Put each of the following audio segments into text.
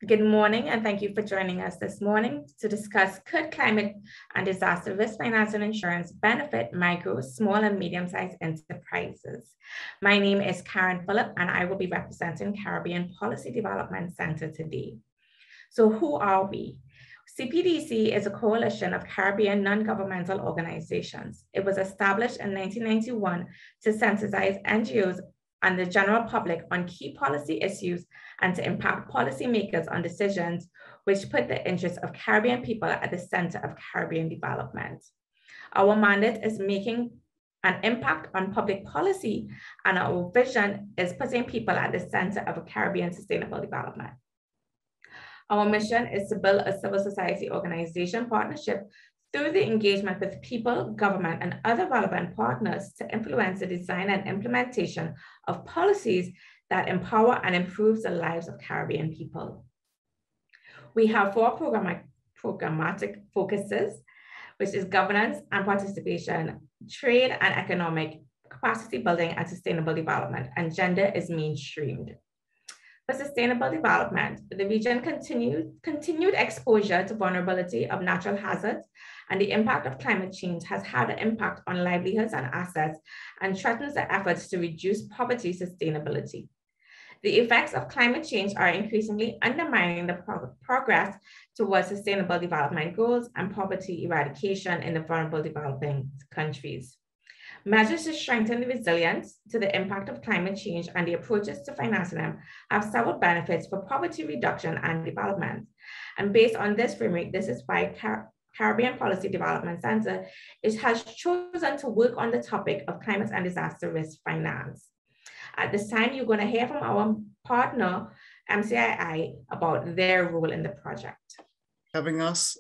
Good morning, and thank you for joining us this morning to discuss could climate and disaster risk finance and insurance benefit micro, small, and medium-sized enterprises. My name is Karen Phillip, and I will be representing Caribbean Policy Development Center today. So who are we? CPDC is a coalition of Caribbean non-governmental organizations. It was established in 1991 to sensitize NGOs and the general public on key policy issues and to impact policymakers on decisions which put the interests of Caribbean people at the center of Caribbean development. Our mandate is making an impact on public policy, and our vision is putting people at the center of Caribbean sustainable development. Our mission is to build a civil society organization partnership through the engagement with people, government, and other relevant partners to influence the design and implementation of policies that empower and improve the lives of Caribbean people. We have 4 programmatic focuses, which is governance and participation, trade and economic, capacity building and sustainable development, and gender is mainstreamed. For sustainable development, the region continued exposure to vulnerability of natural hazards and the impact of climate change has had an impact on livelihoods and assets and threatens the efforts to reduce poverty sustainability. The effects of climate change are increasingly undermining the progress towards sustainable development goals and poverty eradication in the vulnerable developing countries. Measures to strengthen the resilience to the impact of climate change and the approaches to financing them have several benefits for poverty reduction and development. And based on this framework, this is why Caribbean Policy Development Center has chosen to work on the topic of climate and disaster risk finance. At this time, you're going to hear from our partner, MCI, about their role in the project. Having us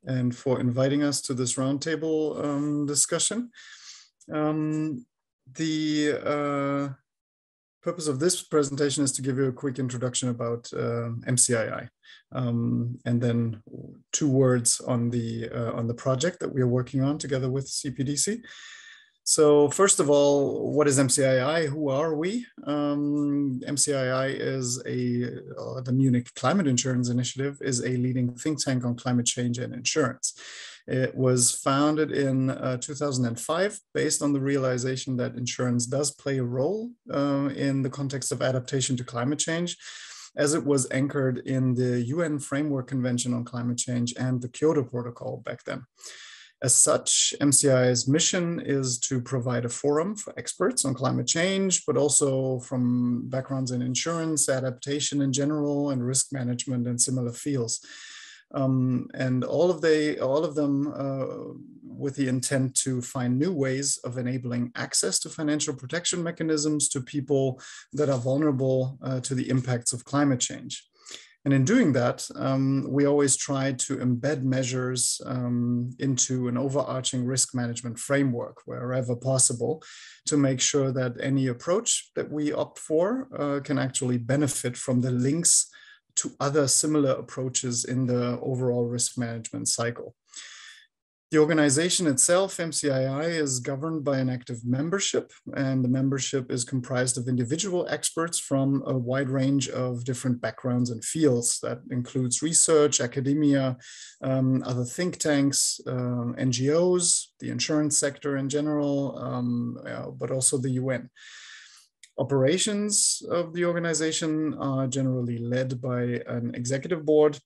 and for inviting us to this roundtable discussion. The purpose of this presentation is to give you a quick introduction about MCII, and then 2 words on the project that we are working on together with CPDC. So first of all, what is MCII? Who are we? MCII is the Munich Climate Insurance Initiative is a leading think tank on climate change and insurance. It was founded in 2005 based on the realization that insurance does play a role in the context of adaptation to climate change, as it was anchored in the UN Framework Convention on Climate Change and the Kyoto Protocol back then. As such, MCI's mission is to provide a forum for experts on climate change, but also from backgrounds in insurance, adaptation in general, and risk management and similar fields. And all of them with the intent to find new ways of enabling access to financial protection mechanisms to people that are vulnerable to the impacts of climate change. And in doing that, we always try to embed measures into an overarching risk management framework wherever possible to make sure that any approach that we opt for can actually benefit from the links to other similar approaches in the overall risk management cycle. The organization itself, MCII, is governed by an active membership, and the membership is comprised of individual experts from a wide range of different backgrounds and fields. That includes research, academia, other think tanks, NGOs, the insurance sector in general, but also the UN. Operations of the organization are generally led by an executive board,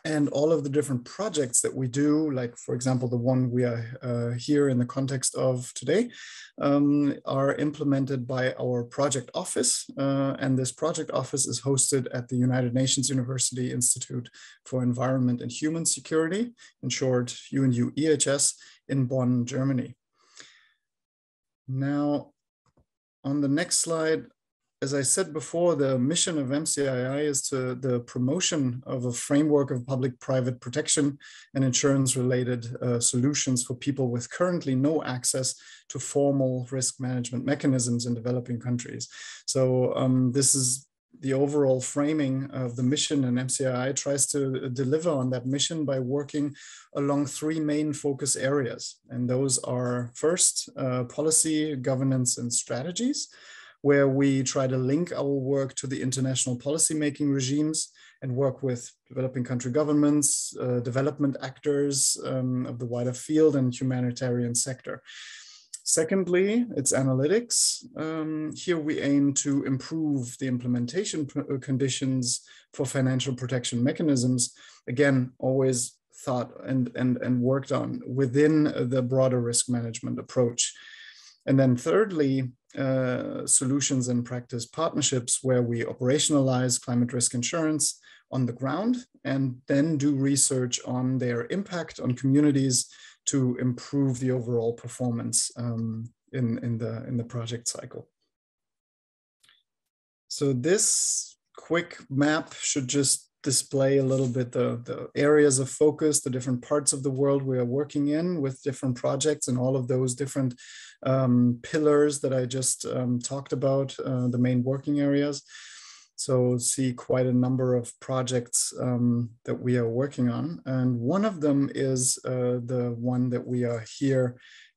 and all of the different projects that we do, like, for example, the one we are here in the context of today, are implemented by our project office. And this project office is hosted at the United Nations University Institute for Environment and Human Security, in short, UNU-EHS, in Bonn, Germany. Now, on the next slide, as I said before, the mission of MCII is the promotion of a framework of public-private protection and insurance-related solutions for people with currently no access to formal risk management mechanisms in developing countries. So this is the overall framing of the mission, and MCII tries to deliver on that mission by working along 3 main focus areas. And those are first, policy, governance, and strategies, where we try to link our work to the international policymaking regimes and work with developing country governments, development actors of the wider field and humanitarian sector. Secondly, it's analytics. Here we aim to improve the implementation conditions for financial protection mechanisms. Again, always thought and worked on within the broader risk management approach. And then thirdly, solutions and practice partnerships where we operationalize climate risk insurance on the ground and then do research on their impact on communities to improve the overall performance in the project cycle. So this quick map should just display a little bit the areas of focus, the different parts of the world we are working in with different projects and all of those different pillars that I just talked about, the main working areas. So see quite a number of projects that we are working on. And one of them is the one that we are here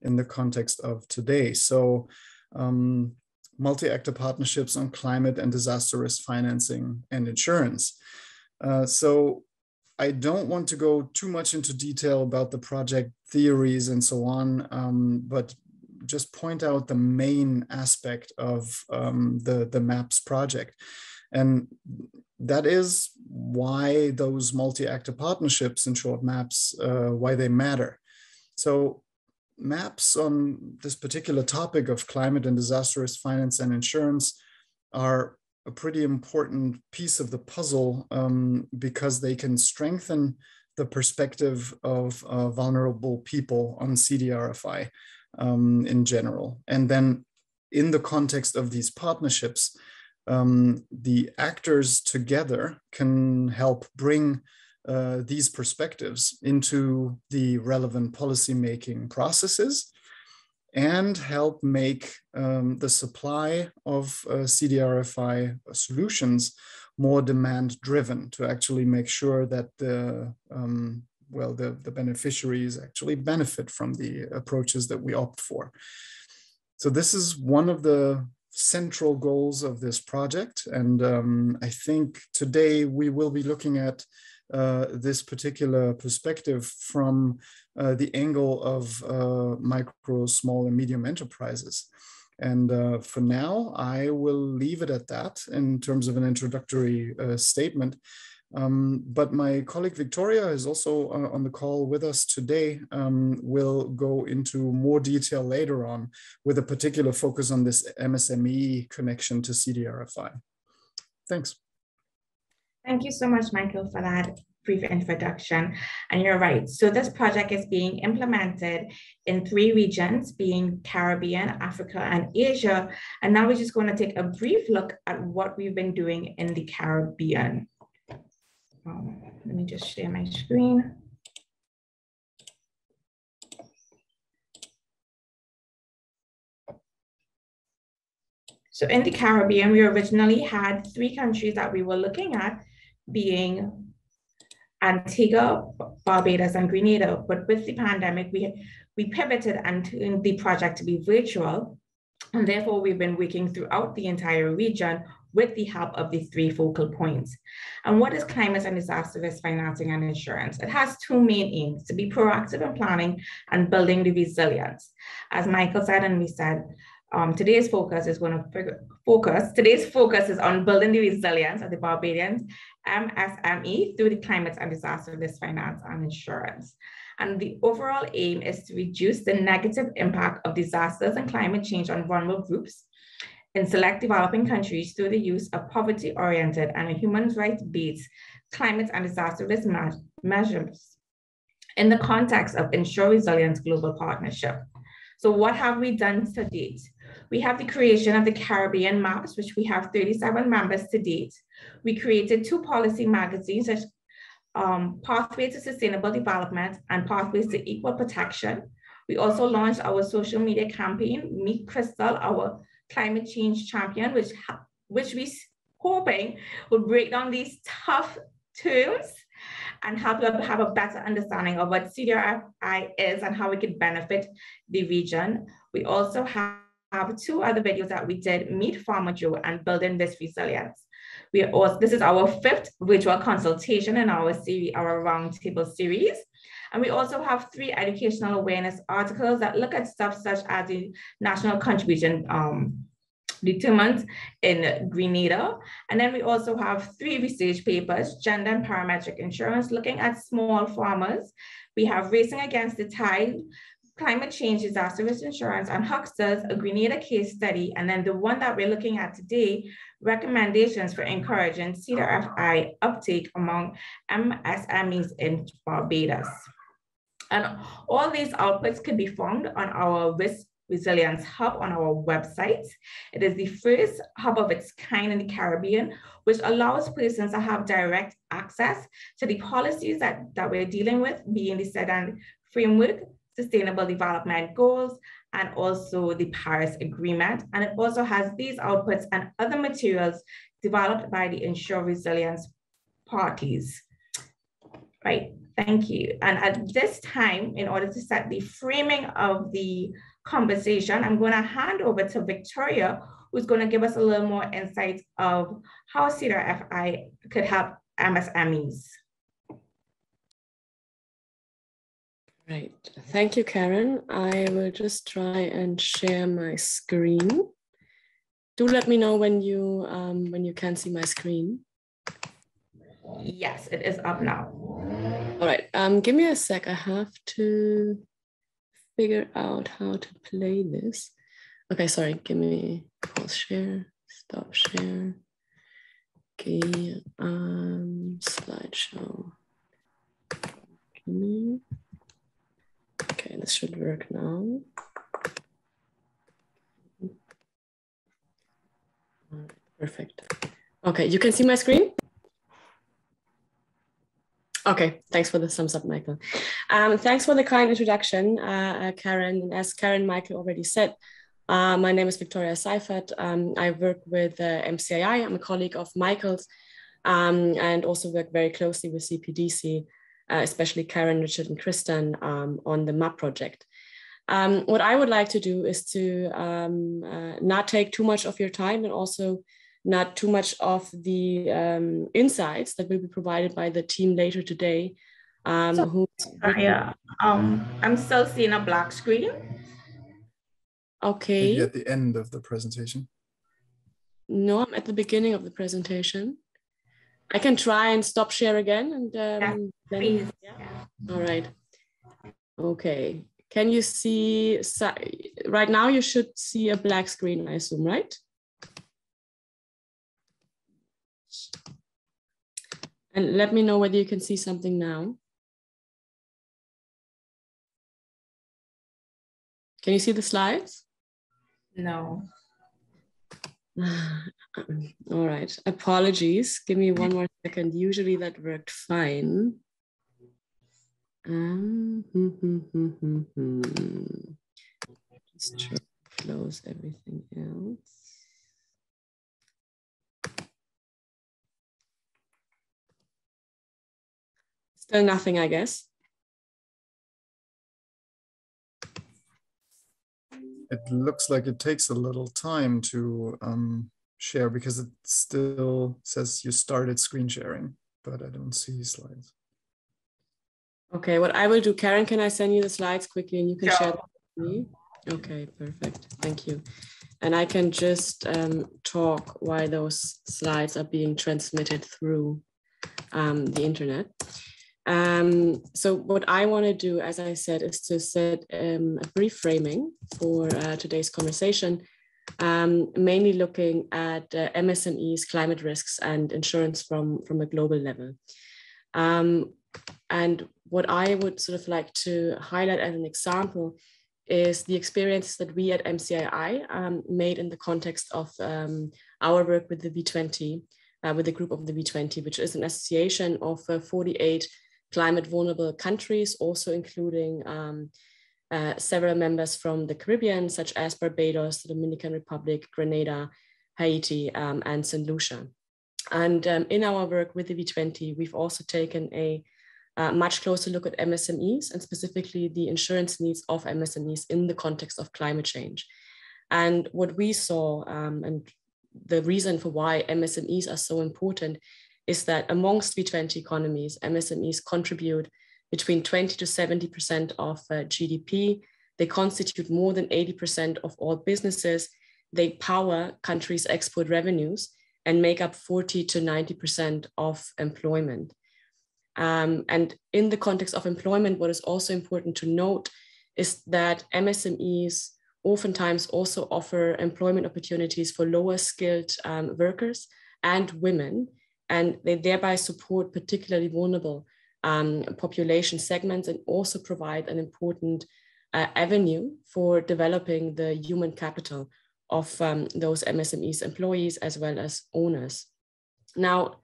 in the context of today. So multi-actor partnerships on climate and disaster risk financing and insurance. So I don't want to go too much into detail about the project theories and so on, but just point out the main aspect of the MAPS project. And that is why those multi-actor partnerships, in short MAPS, why they matter. So MAPS on this particular topic of climate and disaster risk finance and insurance are a pretty important piece of the puzzle because they can strengthen the perspective of vulnerable people on CDRFI in general. And then in the context of these partnerships, the actors together can help bring these perspectives into the relevant policymaking processes and help make the supply of CDRFI solutions more demand-driven to actually make sure that the beneficiaries actually benefit from the approaches that we opt for. So this is one of the central goals of this project. And I think today we will be looking at this particular perspective from the angle of micro, small, and medium enterprises. And for now, I will leave it at that in terms of an introductory statement. But my colleague Victoria is also on the call with us today. We'll go into more detail later on with a particular focus on this MSME connection to CDRFI. Thanks. Thank you so much, Michael, for that brief introduction. And you're right. So this project is being implemented in 3 regions, being Caribbean, Africa, and Asia. And now we're just going to take a brief look at what we've been doing in the Caribbean. Let me just share my screen. So in the Caribbean, we originally had 3 countries that we were looking at, being Antigua, Barbados, and Grenada. But with the pandemic, we pivoted and turned the project to be virtual. And therefore, we've been working throughout the entire region with the help of the 3 focal points. And what is climate and disaster risk financing and insurance? It has 2 main aims: to be proactive in planning and building the resilience. As Michael said, and we said, today's focus is on building the resilience of the Barbadians MSME through the climate and disaster risk finance and insurance. And the overall aim is to reduce the negative impact of disasters and climate change on vulnerable groups in select developing countries through the use of poverty-oriented and human rights-based climate and disaster risk measures in the context of InsuResilience Global Partnership. So what have we done to date? We have the creation of the Caribbean maps, which we have 37 members to date. We created 2 policy magazines, such Pathways to Sustainable Development and Pathways to Equal Protection. We also launched our social media campaign, Meet Crystal, our climate change champion, which we hoping will break down these tough terms and help you have a better understanding of what CRFI is and how we could benefit the region. We also have have 2 other videos that we did, Meet Farmer Joe and Building This Resilience. This is our 5th virtual consultation in our series, our roundtable series. And we also have 3 educational awareness articles that look at stuff such as the national contribution determined in Grenada. And then we also have 3 research papers, Gender and Parametric Insurance, looking at small farmers. We have Racing Against the Tide, Climate Change, Disaster Risk Insurance, and Hucksters, a Grenada case study. And then the one that we're looking at today, recommendations for encouraging CRFI uptake among MSMEs in Barbados. And all these outputs can be found on our Risk Resilience Hub on our website. It is the first hub of its kind in the Caribbean, which allows persons to have direct access to the policies that we're dealing with, being the SEDAN framework, Sustainable Development Goals, and also the Paris Agreement. And it also has these outputs and other materials developed by the InsuResilience parties. Right, thank you. And at this time, in order to set the framing of the conversation, I'm going to hand over to Victoria, who's going to give us a little more insight of how CRFI could help MSMEs. Right, thank you, Karen. I will just try and share my screen. Do let me know when you can see my screen. Yes, it is up now. All right, give me a sec. I have to figure out how to play this. Okay, sorry, give me pause share, stop share. Okay, slideshow. Okay, this should work now. All right, perfect. Okay, you can see my screen? Okay, thanks for the thumbs up, Michael. Thanks for the kind introduction, Karen. As Karen Michael already said, my name is Victoria Seifert. I work with MCI. I'm a colleague of Michael's and also work very closely with CPDC, especially Karen, Richard, and Kristen on the MAP project. What I would like to do is to not take too much of your time and also not too much of the insights that will be provided by the team later today. I'm still seeing a black screen. Okay. Maybe at the end of the presentation. No, I'm at the beginning of the presentation. I can try and stop share again. And please. All right. Okay. Can you see, right now you should see a black screen, I assume, right? And let me know whether you can see something now. Can you see the slides? No. All right, apologies. Give me one more second. Usually that worked fine. Just try to close everything else. Still nothing, I guess. It looks like it takes a little time to share because it still says you started screen sharing, but I don't see slides. Okay, what I will do, Karen, can I send you the slides quickly and you can share them with me? Okay, perfect. Thank you. And I can just talk while those slides are being transmitted through the internet. So what I want to do, as I said, is to set a brief framing for today's conversation, mainly looking at MSMEs, climate risks, and insurance from a global level. And what I would sort of like to highlight as an example is the experience that we at MCI made in the context of our work with the V20, with the group of the V20, which is an association of 48 climate vulnerable countries, also including several members from the Caribbean, such as Barbados, the Dominican Republic, Grenada, Haiti, and St. Lucia. And in our work with the V20, we've also taken a much closer look at MSMEs and specifically the insurance needs of MSMEs in the context of climate change. And what we saw, and the reason for why MSMEs are so important, is that amongst V20 economies, MSMEs contribute between 20 to 70% of GDP. They constitute more than 80% of all businesses. They power countries' export revenues and make up 40 to 90% of employment. And in the context of employment, what is also important to note is that MSMEs oftentimes also offer employment opportunities for lower skilled workers and women, and they thereby support particularly vulnerable population segments and also provide an important avenue for developing the human capital of those MSMEs employees as well as owners. Now,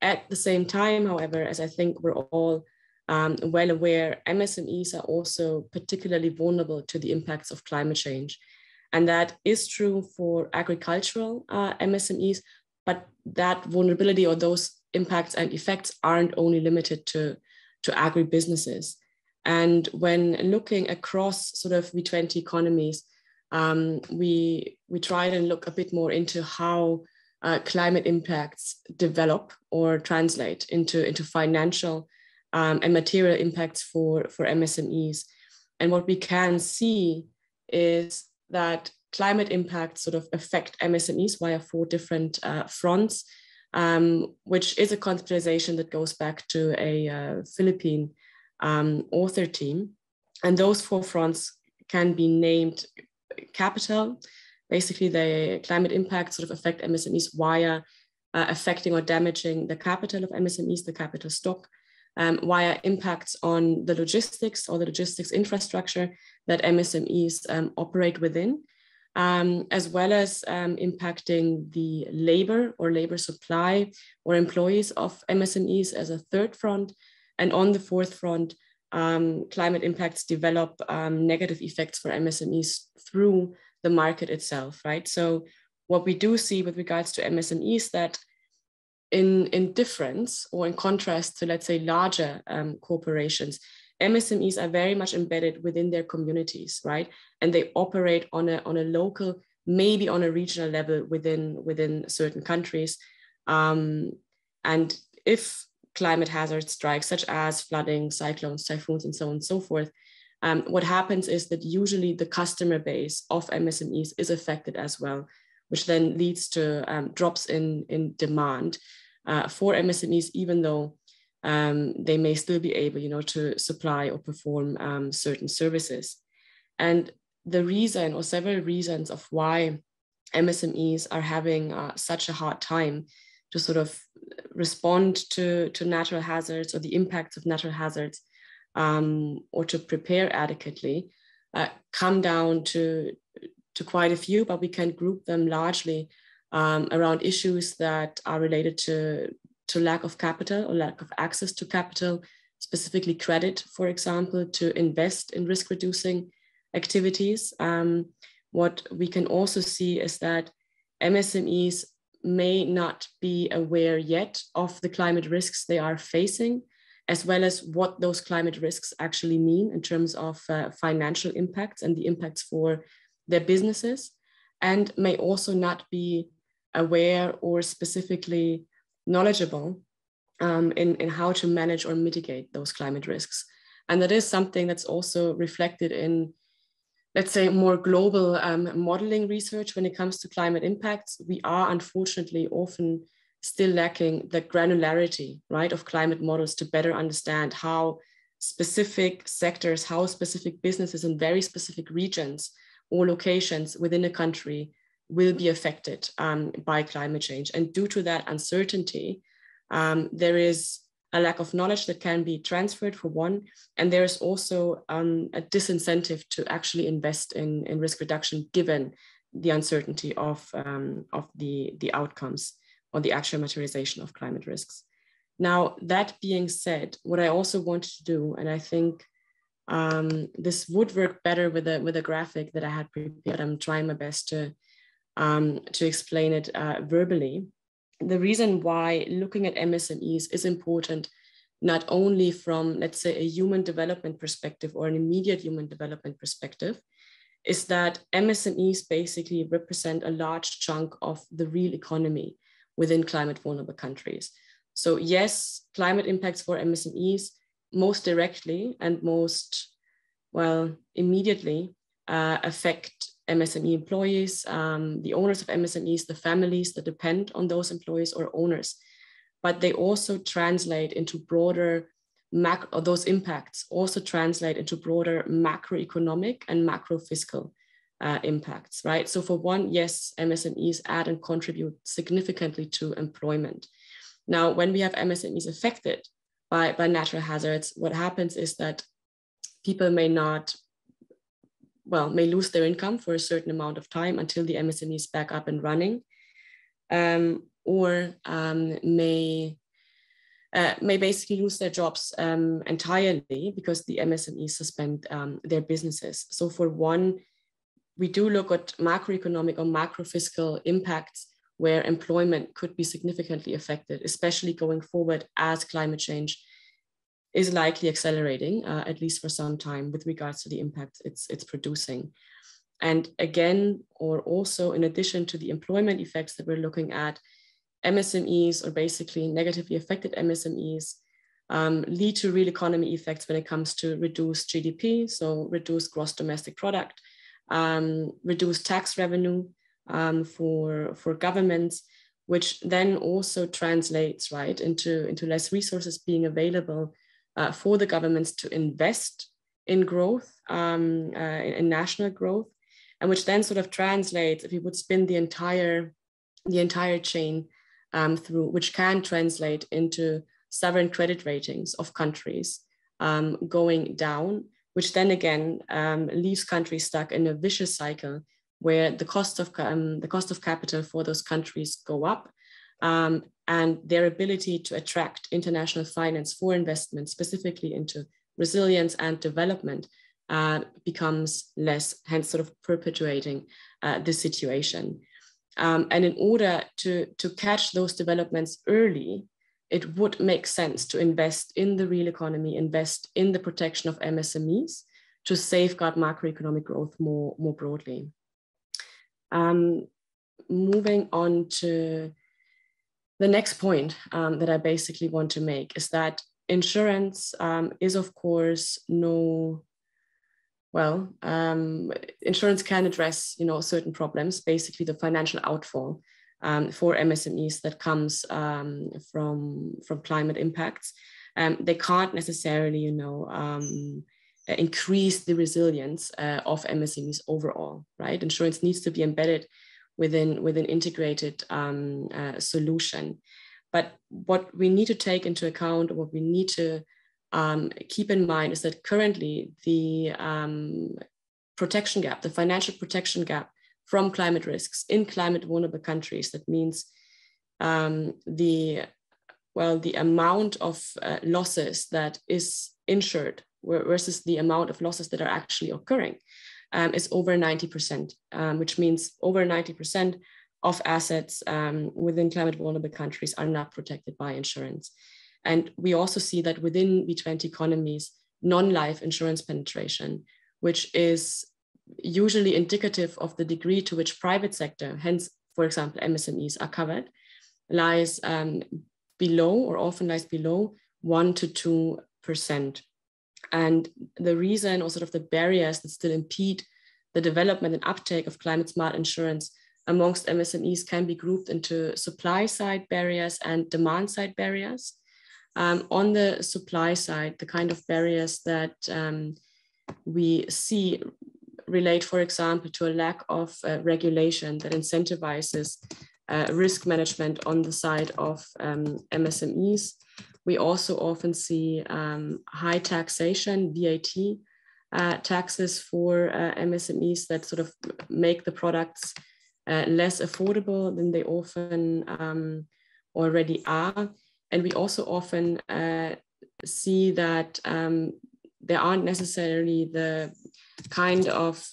at the same time, however, as I think we're all well aware, MSMEs are also particularly vulnerable to the impacts of climate change. And that is true for agricultural MSMEs, but that vulnerability or those impacts and effects aren't only limited to agribusinesses. And when looking across sort of V20 economies, we tried and look a bit more into how climate impacts develop or translate into financial and material impacts for MSMEs. And what we can see is that climate impacts sort of affect MSMEs via 4 different fronts, which is a conceptualization that goes back to a Philippine author team. And those 4 fronts can be named capital. Basically, the climate impacts sort of affect MSMEs via affecting or damaging the capital of MSMEs, the capital stock, via impacts on the logistics or the logistics infrastructure that MSMEs operate within, as well as impacting the labor or labor supply or employees of MSMEs as a 3rd front. And on the 4th front, climate impacts develop negative effects for MSMEs through the market itself, right? So what we do see with regards to MSMEs that in difference or in contrast to, let's say, larger corporations, MSMEs are very much embedded within their communities, right? And they operate on a local, maybe on a regional level within certain countries. And if climate hazards strike, such as flooding, cyclones, typhoons, and so on and so forth, what happens is that usually the customer base of MSMEs is affected as well, which then leads to drops in demand for MSMEs, even though they may still be able, to supply or perform certain services. And the reason, or several reasons, of why MSMEs are having such a hard time to sort of respond to natural hazards or the impacts of natural hazards, or to prepare adequately, come down to quite a few, but we can group them largely around issues that are related to lack of capital or lack of access to capital, specifically credit, for example, to invest in risk-reducing activities. What we can also see is that MSMEs may not be aware yet of the climate risks they are facing, as well as what those climate risks actually mean in terms of financial impacts and the impacts for their businesses, and may also not be aware or specifically knowledgeable in how to manage or mitigate those climate risks. And that is something that's also reflected in, let's say, more global modeling research when it comes to climate impacts. We are unfortunately often still lacking the granularity, right, of climate models to better understand how specific sectors, how specific businesses in very specific regions or locations within a country will be affected by climate change. And due to that uncertainty, there is a lack of knowledge that can be transferred, for one, and there is also a disincentive to actually invest in risk reduction given the uncertainty of the outcomes or the actual materialization of climate risks. Now, that being said, what I also wanted to do, and I think this would work better with a graphic that I had prepared. I'm trying my best to explain it verbally. The reason why looking at MSMEs is important, not only from, let's say, a human development perspective or an immediate human development perspective, is that MSMEs basically represent a large chunk of the real economy within climate vulnerable countries. So yes, climate impacts for MSMEs most directly and most, well, immediately affect MSME employees, the owners of MSMEs, the families that depend on those employees or owners. But they also translate into broader those impacts also translate into broader macroeconomic and macro fiscal impacts, right? So for one, yes, MSMEs add and contribute significantly to employment. Now, when we have MSMEs affected by natural hazards, what happens is that people may lose their income for a certain amount of time until the MSME is back up and running, or may basically lose their jobs entirely because the MSMEs suspend their businesses. So for one, we do look at macroeconomic or macro fiscal impacts where employment could be significantly affected, especially going forward as climate change is likely accelerating, at least for some time, with regards to the impact it's producing. And again, or also in addition to the employment effects that we're looking at, MSMEs, or basically negatively affected MSMEs, lead to real economy effects when it comes to reduced GDP, so reduced gross domestic product, reduced tax revenue for governments, which then also translates right into less resources being available for the governments to invest in growth, in national growth, and which then sort of translates, if you would spin the entire chain through, which can translate into sovereign credit ratings of countries going down, which then again leaves countries stuck in a vicious cycle where the cost of capital for those countries go up, and their ability to attract international finance for investment, specifically into resilience and development, becomes less, hence sort of perpetuating this situation. And in order to catch those developments early, it would make sense to invest in the real economy, invest in the protection of MSMEs to safeguard macroeconomic growth more broadly. Moving on to the next point that I basically want to make is that insurance is, of course, insurance can address, certain problems, basically the financial outfall for MSMEs that comes from climate impacts. They can't necessarily, increase the resilience of MSMEs overall, right? Insurance needs to be embedded within integrated solution. But what we need to take into account, what we need to keep in mind is that currently the protection gap, the financial protection gap from climate risks in climate vulnerable countries, that means the amount of losses that is insured versus the amount of losses that are actually occurring is over 90%, which means over 90% of assets within climate vulnerable countries are not protected by insurance. And we also see that within B20 economies, non-life insurance penetration, which is usually indicative of the degree to which private sector, hence, for example, MSMEs are covered, lies below, or often lies below 1 to 2%. And the reason, or sort of the barriers that still impede the development and uptake of climate smart insurance amongst MSMEs can be grouped into supply side barriers and demand side barriers. On the supply side, the kind of barriers that we see relate, for example, to a lack of regulation that incentivizes risk management on the side of MSMEs. We also often see high taxation, VAT taxes for MSMEs that sort of make the products less affordable than they often already are. And we also often see that there aren't necessarily the kind of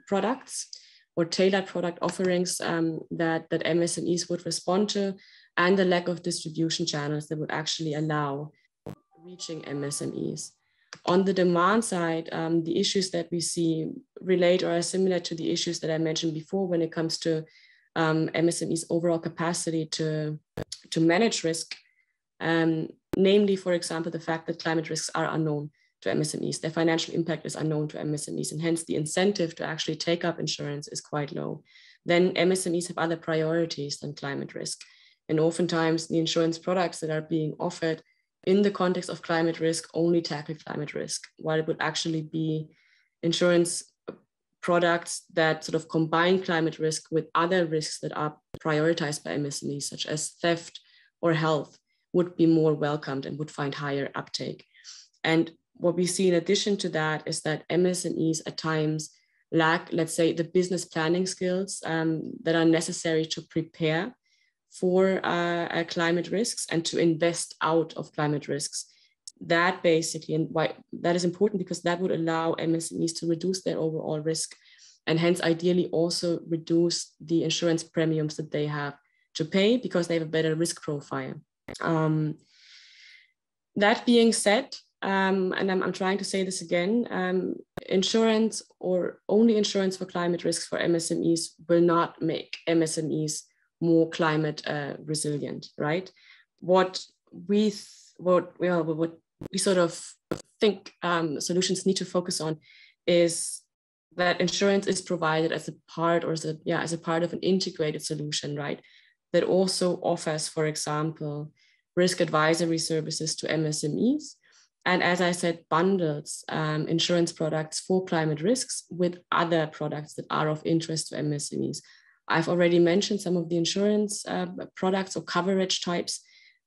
products or tailored product offerings that MSMEs would respond to, and the lack of distribution channels that would actually allow reaching MSMEs. On the demand side, the issues that we see relate or are similar to the issues that I mentioned before when it comes to MSMEs' overall capacity to manage risk. Namely, for example, the fact that climate risks are unknown to MSMEs. Their financial impact is unknown to MSMEs, and hence the incentive to actually take up insurance is quite low. Then MSMEs have other priorities than climate risk. And oftentimes the insurance products that are being offered in the context of climate risk only tackle climate risk, while it would actually be insurance products that sort of combine climate risk with other risks that are prioritized by MSMEs, such as theft or health, would be more welcomed and would find higher uptake. And what we see in addition to that is that MSMEs at times lack, let's say, the business planning skills that are necessary to prepare for climate risks and to invest out of climate risks. That basically, and why that is important, because that would allow MSMEs to reduce their overall risk and hence ideally also reduce the insurance premiums that they have to pay because they have a better risk profile. That being said, and I'm trying to say this again, insurance or only insurance for climate risks for MSMEs will not make MSMEs more climate resilient, right? What we sort of think solutions need to focus on is that insurance is provided as a part or as a part of an integrated solution, right? That also offers, for example, risk advisory services to MSMEs. And as I said, bundles insurance products for climate risks with other products that are of interest to MSMEs. I've already mentioned some of the insurance products or coverage types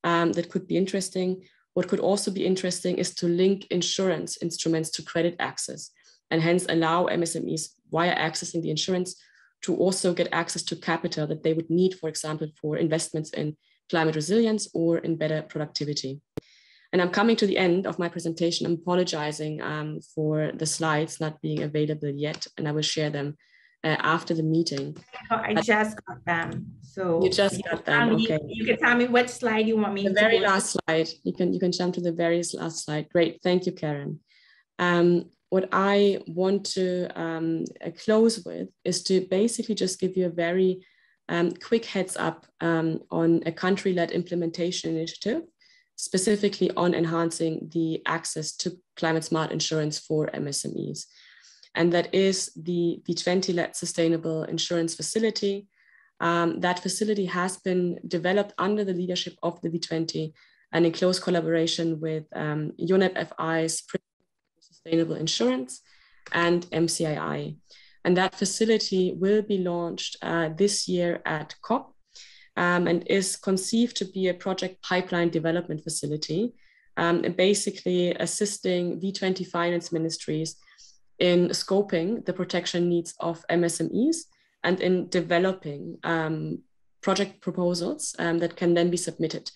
that could be interesting. What could also be interesting is to link insurance instruments to credit access and hence allow MSMEs via accessing the insurance to also get access to capital that they would need, for example, for investments in climate resilience or in better productivity. And I'm coming to the end of my presentation. I'm apologizing for the slides not being available yet, and I will share them after the meeting. Oh, I just got them. So you just got them. Okay. You can tell me which slide you want me to The very last slide. You can jump to the very last slide. Great. Thank you, Karen. What I want to close with is to basically just give you a very quick heads up on a country-led implementation initiative, specifically on enhancing the access to climate smart insurance for MSMEs. And that is the V20-led Sustainable Insurance Facility. That facility has been developed under the leadership of the V20 and in close collaboration with UNEP FI's Sustainable Insurance and MCI. And that facility will be launched this year at COP and is conceived to be a project pipeline development facility, basically assisting V20 finance ministries in scoping the protection needs of MSMEs and in developing project proposals that can then be submitted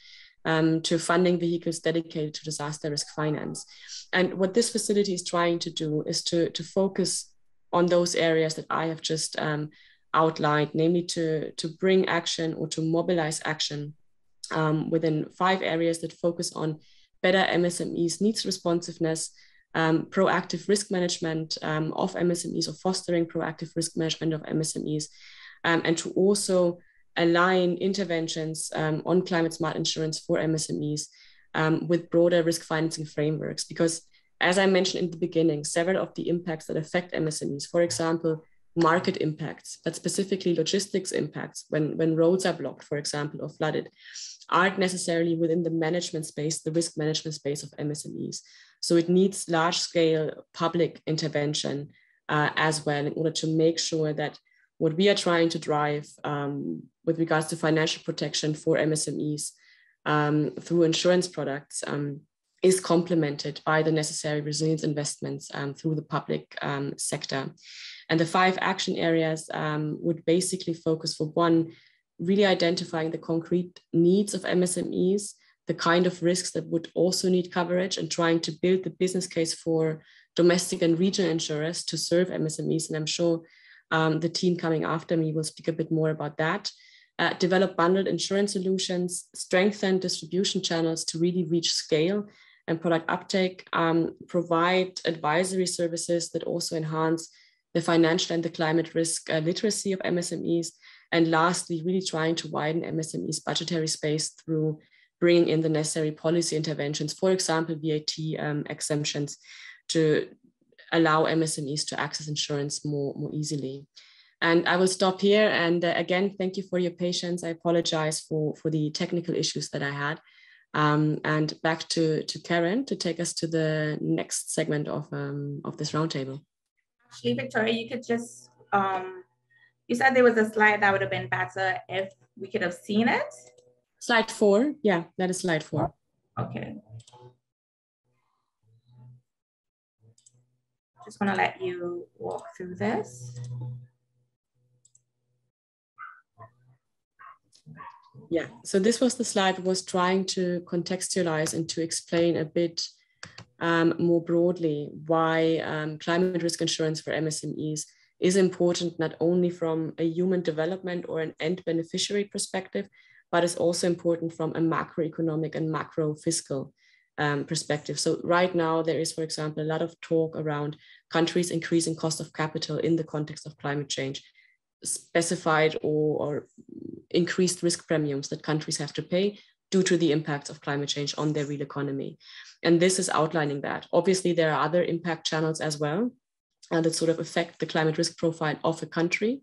to funding vehicles dedicated to disaster risk finance. And what this facility is trying to do is to focus on those areas that I have just outlined, namely to bring action or to mobilize action within 5 areas that focus on better MSMEs needs responsiveness, proactive risk management of MSMEs, or fostering proactive risk management of MSMEs, and to also align interventions on climate smart insurance for MSMEs with broader risk financing frameworks. Because as I mentioned in the beginning, several of the impacts that affect MSMEs, for example, market impacts, but specifically logistics impacts when roads are blocked, for example, or flooded, aren't necessarily within the management space, the risk management space of MSMEs. So it needs large scale public intervention as well in order to make sure that what we are trying to drive with regards to financial protection for MSMEs through insurance products is complemented by the necessary resilience investments through the public sector. And the 5 action areas would basically focus, for one, really identifying the concrete needs of MSMEs, the kind of risks that would also need coverage, and trying to build the business case for domestic and regional insurers to serve MSMEs. And I'm sure the team coming after me will speak a bit more about that. Develop bundled insurance solutions, strengthen distribution channels to really reach scale, and product uptake, provide advisory services that also enhance the financial and the climate risk literacy of MSMEs, and lastly, really trying to widen MSMEs' budgetary space through bringing in the necessary policy interventions, for example, VAT exemptions, to allow MSMEs to access insurance more easily. And I will stop here. And again, thank you for your patience. I apologize for the technical issues that I had. And back to Karen to take us to the next segment of this roundtable. Actually, Victoria, you could just, you said there was a slide that would have been better if we could have seen it. Slide 4, yeah, that is slide 4. Okay. Just want to let you walk through this. Yeah, so this was the slide that was trying to contextualize and to explain a bit more broadly why climate risk insurance for MSMEs is important, not only from a human development or an end beneficiary perspective, but is also important from a macroeconomic and macro fiscal perspective. So right now there is, for example, a lot of talk around countries increasing cost of capital in the context of climate change, specified or increased risk premiums that countries have to pay due to the impacts of climate change on their real economy. And this is outlining that. Obviously, there are other impact channels as well that sort of affect the climate risk profile of a country.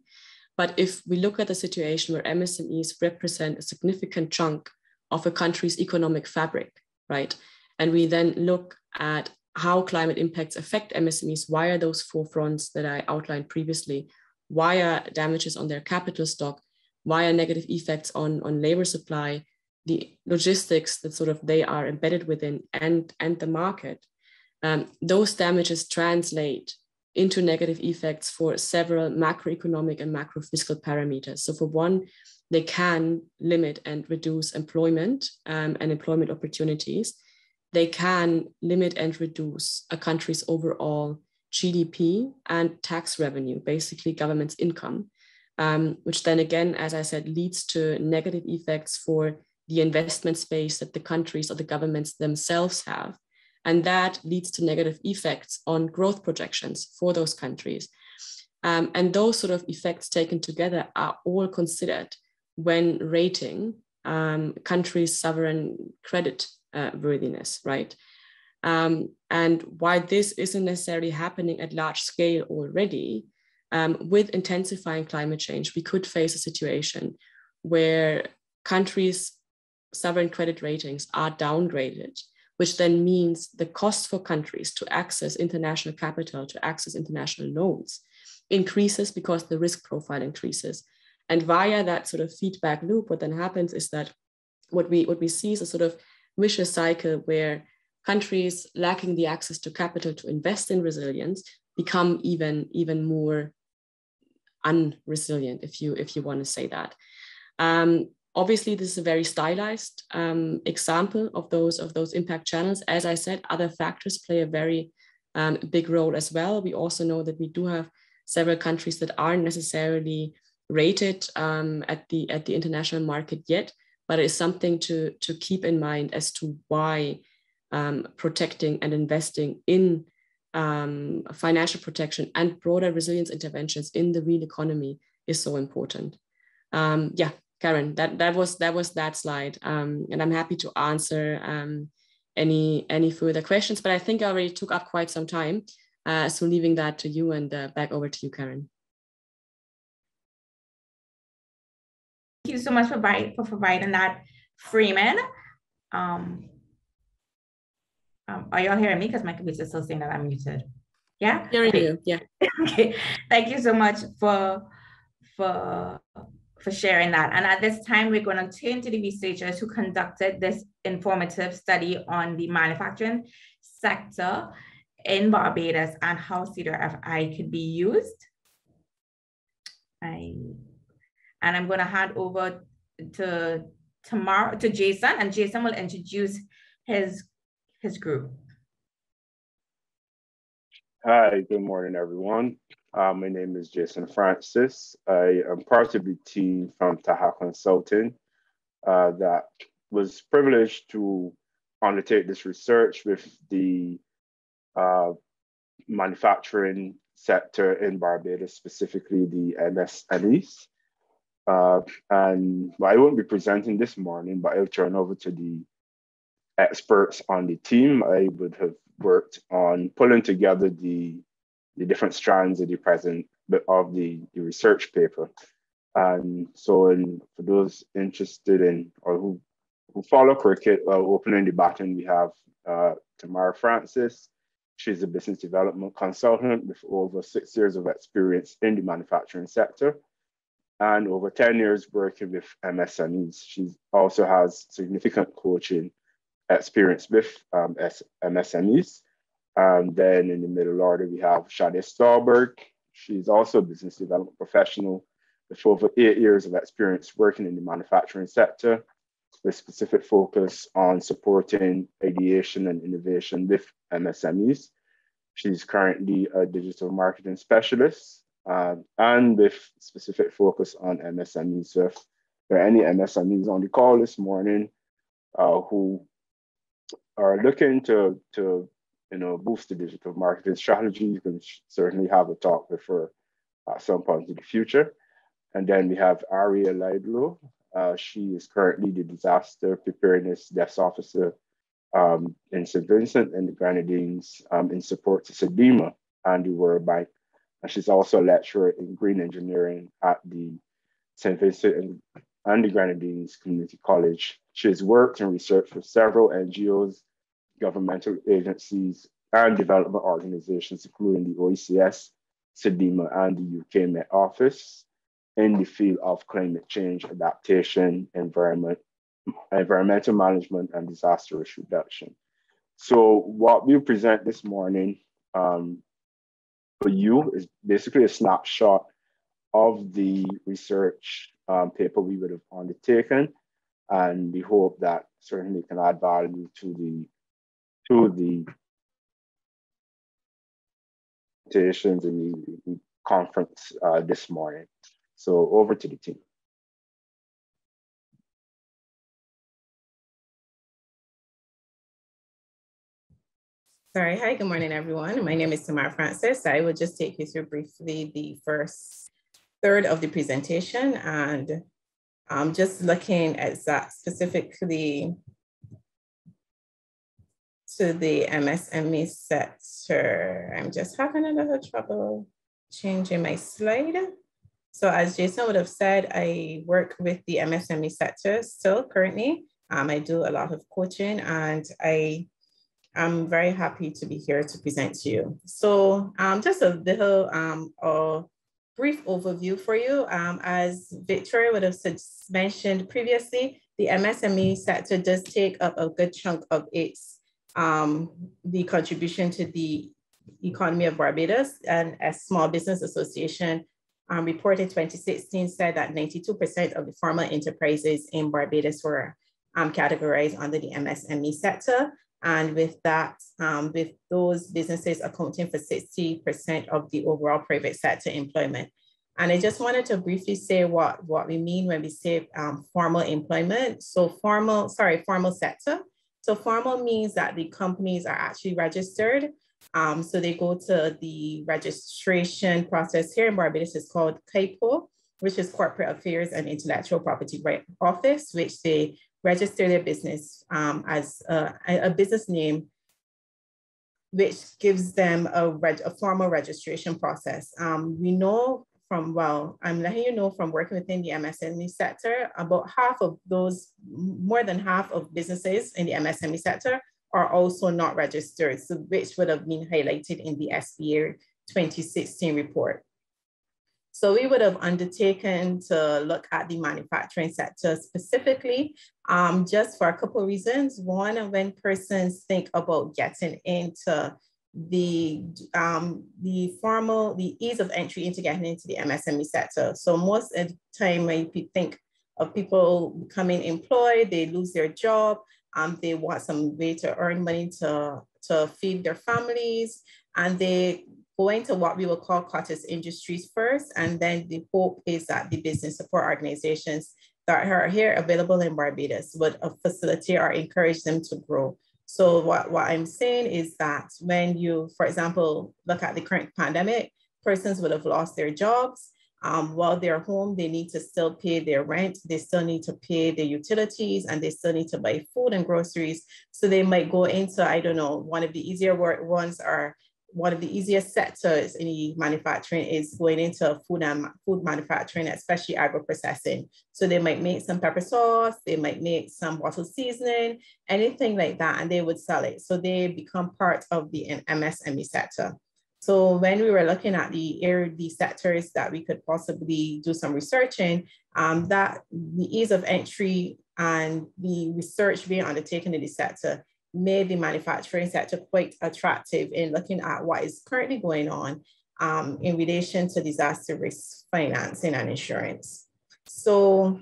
But if we look at the situation where MSMEs represent a significant chunk of a country's economic fabric, right? And we then look at how climate impacts affect MSMEs via those 4 fronts that I outlined previously, via damages on their capital stock, via negative effects on labor supply, the logistics that sort of they are embedded within, and the market, those damages translate into negative effects for several macroeconomic and macro fiscal parameters. So for one, they can limit and reduce employment and employment opportunities. They can limit and reduce a country's overall GDP and tax revenue, basically government's income, which then again, as I said, leads to negative effects for the investment space that the countries or the governments themselves have. And that leads to negative effects on growth projections for those countries. And those sort of effects taken together are all considered when rating countries' sovereign credit worthiness, right? And why this isn't necessarily happening at large scale already, with intensifying climate change, we could face a situation where countries' sovereign credit ratings are downgraded, which then means the cost for countries to access international capital, to access international loans, increases because the risk profile increases. And via that sort of feedback loop, what then happens is that what we see is a sort of vicious cycle where countries lacking the access to capital to invest in resilience become even more unresilient, if you want to say that. Obviously, this is a very stylized example of those impact channels. As I said, other factors play a very big role as well. We also know that we do have several countries that aren't necessarily rated at the international market yet, but it is something to keep in mind as to why protecting and investing in financial protection and broader resilience interventions in the real economy is so important. Yeah, Karen, that was that slide, and I'm happy to answer any further questions. But I think I already took up quite some time, so leaving that to you, and back over to you, Karen. Thank you so much for providing that framing. Are y'all hearing me? Because my computer is still saying that I'm muted. Yeah? Hearing you, yeah. Okay, thank you so much for sharing that. And at this time, we're going to turn to the researchers who conducted this informative study on the manufacturing sector in Barbados and how CRFI could be used. And I'm going to hand over to Jason, and Jason will introduce his group. Hi, good morning, everyone. My name is Jason Francis. I am part of the team from Taha Consulting that was privileged to undertake this research with the manufacturing sector in Barbados, specifically the MSMEs. And I won't be presenting this morning, but I'll turn over to the experts on the team. I would have worked on pulling together the different strands of the research paper. And so for those interested in or who follow cricket, opening the baton, we have Amar Francis. She's a business development consultant with over 6 years of experience in the manufacturing sector and over 10 years working with MSMEs. She also has significant coaching experience with MSMEs. Then in the middle order, we have Shade Stolberg. She's also a business development professional with over 8 years of experience working in the manufacturing sector, with specific focus on supporting ideation and innovation with MSMEs. She's currently a digital marketing specialist and with specific focus on MSMEs. So if there are any MSMEs on the call this morning who are looking to boost the digital marketing strategy, you can certainly have a talk with her at some point in the future. And then we have Aria Laidlow. She is currently the Disaster Preparedness Desk Officer in St. Vincent and the Grenadines in support to SEDIMA and the World Bank. And she's also a lecturer in green engineering at the St. Vincent and the Grenadines Community College. She has worked and researched with several NGOs, governmental agencies, and development organizations, including the OECS, SEDIMA, and the UK Met Office in the field of climate change adaptation, environmental management, and disaster risk reduction. So what we'll present this morning for you is basically a snapshot of the research paper we would have undertaken, and we hope that certainly can add value to the presentations in the conference this morning. So over to the team. Sorry, hi, good morning, everyone. My name is Amar Francis. I will just take you through briefly the first third of the presentation, and I'm just looking at that specifically to the MSME sector. I'm just having a little trouble changing my slide. So as Jason would have said, I work with the MSME sector still currently. I do a lot of coaching, and I'm very happy to be here to present to you. So just a little brief overview for you. As Victoria would have mentioned previously, the MSME sector does take up a good chunk of its the contribution to the economy of Barbados, and a Small Business Association report in 2016 said that 92% of the formal enterprises in Barbados were categorized under the MSME sector. And with that, with those businesses accounting for 60% of the overall private sector employment. And I just wanted to briefly say what we mean when we say formal employment. So formal sector. So formal means that the companies are actually registered. So they go to the registration process here in Barbados. It's called CAIPO, which is Corporate Affairs and Intellectual Property Right Office, which they register their business as a business name, which gives them a formal registration process. We know from, well, I'm letting you know from working within the MSME sector, about half of those, more than half of businesses in the MSME sector are also not registered, so which would have been highlighted in the SBA 2016 report. So we would have undertaken to look at the manufacturing sector specifically, just for a couple of reasons. One, when persons think about getting into the ease of entry into getting into the MSME sector. So most of the time when you think of people becoming employed, they lose their job, they want some way to earn money to feed their families, and they go into what we will call cottage industries first. And then the hope is that the business support organizations that are here available in Barbados would facilitate or encourage them to grow So what I'm saying is that when you, for example, look at the current pandemic, persons would have lost their jobs. While they're home, they need to still pay their rent, they still need to pay their utilities, and they still need to buy food and groceries. So they might go into, I don't know, one of the easier ones are, one of the easiest sectors in the manufacturing is going into food manufacturing, especially agro-processing. So they might make some pepper sauce, they might make some bottle seasoning, anything like that, and they would sell it. So they become part of the MSME sector. So when we were looking at the sectors that we could possibly do some research in, that the ease of entry and the research being undertaken in the sector made the manufacturing sector quite attractive in looking at what is currently going on in relation to disaster risk financing and insurance. So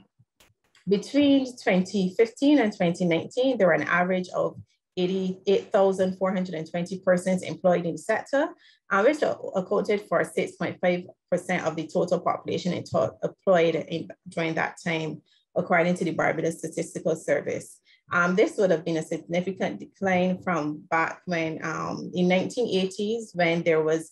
between 2015 and 2019, there were an average of 88,420 persons employed in the sector, which accounted for 6.5% of the total population employed during that time, according to the Barbados Statistical Service. This would have been a significant decline from back when, in 1980s, when there was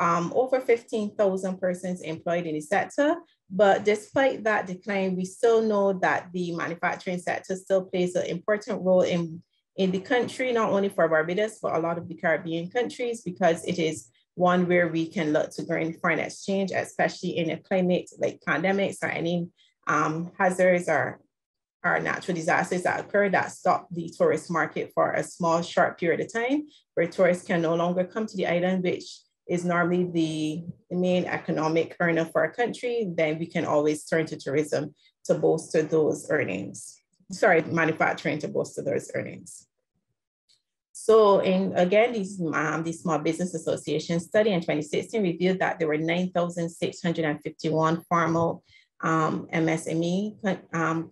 over 15,000 persons employed in the sector. But despite that decline, we still know that the manufacturing sector still plays an important role in the country, not only for Barbados, but a lot of the Caribbean countries, because it is one where we can look to gain foreign exchange, especially in a climate like pandemics or any hazards or natural disasters that occur that stop the tourist market for a small, short period of time, where tourists can no longer come to the island, which is normally the main economic earner for a country. Then we can always turn to tourism to bolster those earnings. Sorry, manufacturing to bolster those earnings. So again, the Small Business Association study in 2016 revealed that there were 9,651 formal MSME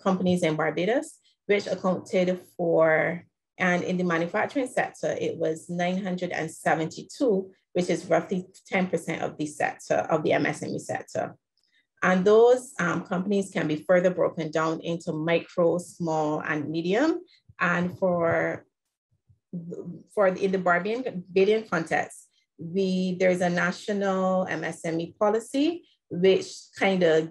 companies in Barbados, which accounted for, and in the manufacturing sector, it was 972, which is roughly 10% of the sector, of the MSME sector. And those companies can be further broken down into micro, small, and medium. And in the Barbadian context, there's a national MSME policy, which kind of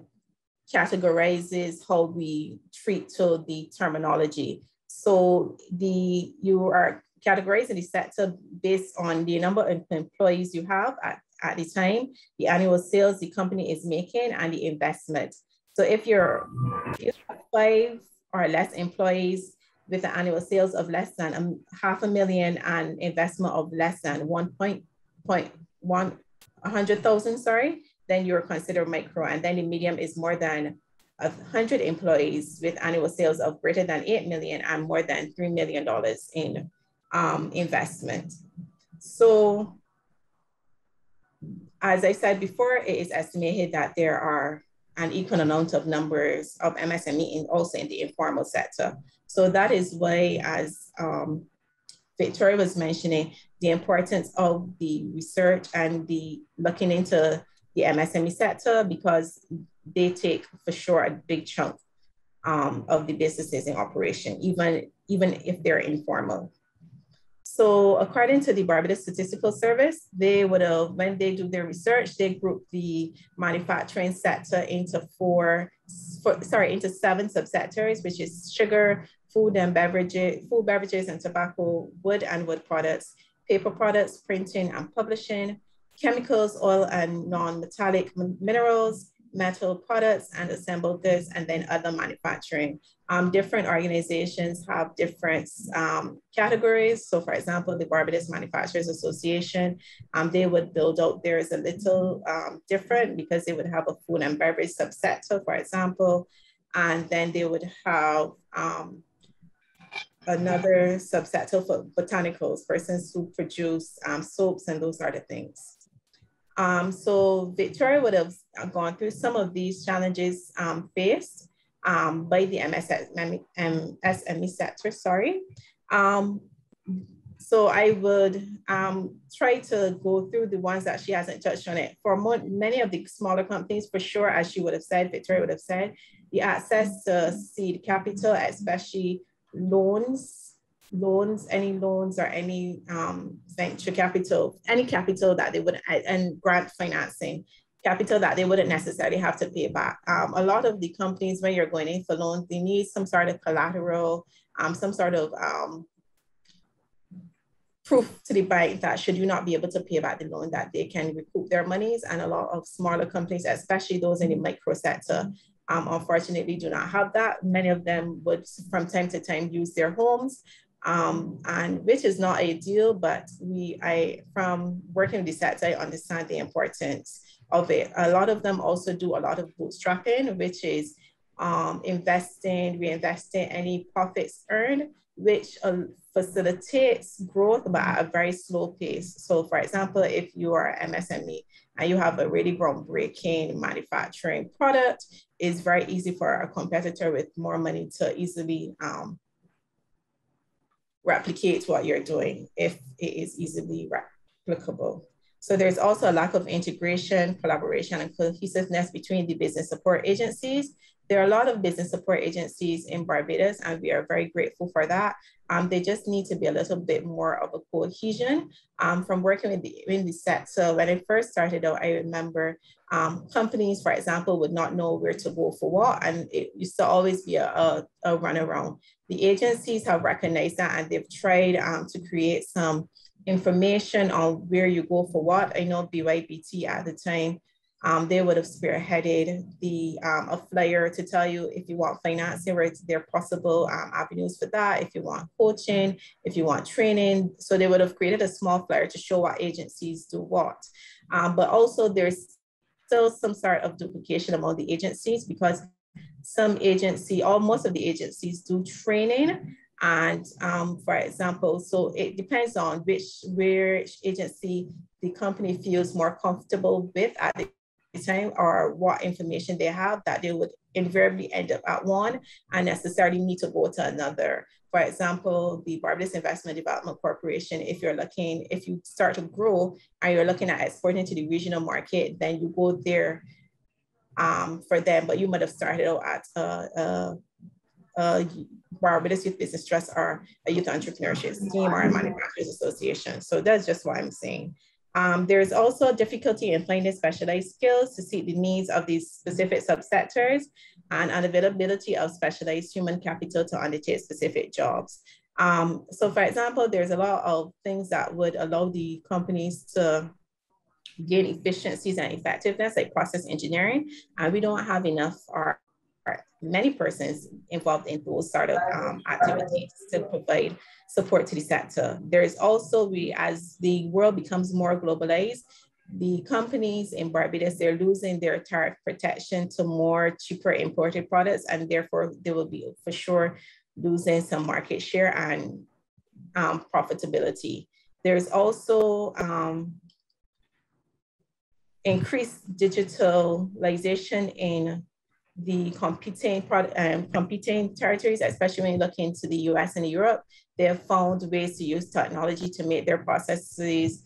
categorizes how we treat to the terminology. So you are categorizing the sector based on the number of employees you have at the time, the annual sales the company is making, and the investment. So if you have 5 or less employees with an annual sales of less than $500,000 and investment of less than 100,000, sorry, then you're considered micro. And then the medium is more than 100 employees with annual sales of greater than 8 million and more than $3 million in investment. So as I said before, it is estimated that there are an equal amount of numbers of MSME also in the informal sector. So that is why, as Victoria was mentioning, the importance of the research and the looking into the MSME sector, because they take for sure a big chunk of the businesses in operation, even if they're informal. So according to the Barbados Statistical Service, they would have, when they do their research, they group the manufacturing sector into 7 subsectors, which is sugar, food beverages and tobacco, wood and wood products, paper products, printing and publishing, chemicals, oil and non-metallic minerals, metal products and assembled goods, and then other manufacturing. Different organizations have different categories. So for example, the Barbados Manufacturers Association, they would build out theirs a little different, because they would have a food and beverage subsector, for example, and then they would have another subsector for botanicals, persons who produce soaps and those sort of things. So Victoria would have gone through some of these challenges faced by the MSME sector, sorry. So I would try to go through the ones that she hasn't touched on it. For many of the smaller companies, for sure, as she would have said, Victoria would have said, the access to seed capital, especially loans loans, any loans or any venture capital, any capital that they would, and grant financing, capital that they wouldn't necessarily have to pay back. A lot of the companies, when you're going in for loans, they need some sort of collateral, some sort of proof to the bank that should you not be able to pay back the loan, that they can recoup their monies. And a lot of smaller companies, especially those in the micro sector, unfortunately do not have that. Many of them would from time to time use their homes, and which is not ideal, but from working with the sector, I understand the importance of it. A lot of them also do a lot of bootstrapping, which is reinvesting any profits earned, which facilitates growth, but at a very slow pace. So for example, if you are MSME and you have a really groundbreaking manufacturing product, it's very easy for a competitor with more money to easily replicate what you're doing if it is easily replicable. So there's also a lack of integration, collaboration, and cohesiveness between the business support agencies. There are a lot of business support agencies in Barbados, and we are very grateful for that. They just need to be a little bit more of a cohesion. From working in the sector, when I first started out, I remember companies, for example, would not know where to go for what, and it used to always be a runaround. The agencies have recognized that, and they've tried to create some information on where you go for what. I know BYBT at the time, they would have spearheaded a flyer to tell you if you want financing, right, there are possible avenues for that, if you want coaching, if you want training. So they would have created a small flyer to show what agencies do what. But also there's still some sort of duplication among the agencies, because some agency, or most of the agencies do training. And for example, so it depends on which agency the company feels more comfortable with at the time, or what information they have, that they would invariably end up at one and necessarily need to go to another. For example, the Barbados Investment Development Corporation, if you start to grow and you're looking at exporting to the regional market, then you go there for them, but you might have started out at Barbados Youth Business Trust or a youth entrepreneurship scheme or a manufacturers association. So that's just what I'm saying. There's also difficulty in finding specialized skills to suit the needs of these specific subsectors, and unavailability of specialized human capital to undertake specific jobs. So for example, there's a lot of things that would allow the companies to gain efficiencies and effectiveness, like process engineering, and we don't have enough or many persons involved in those sort of activities to provide support to the sector. There's also, as the world becomes more globalized, the companies in Barbados, they're losing their tariff protection to more cheaper imported products, and therefore they will be for sure losing some market share and profitability. There's also increased digitalization in the competing territories, especially when you look into the US and Europe. They have found ways to use technology to make their processes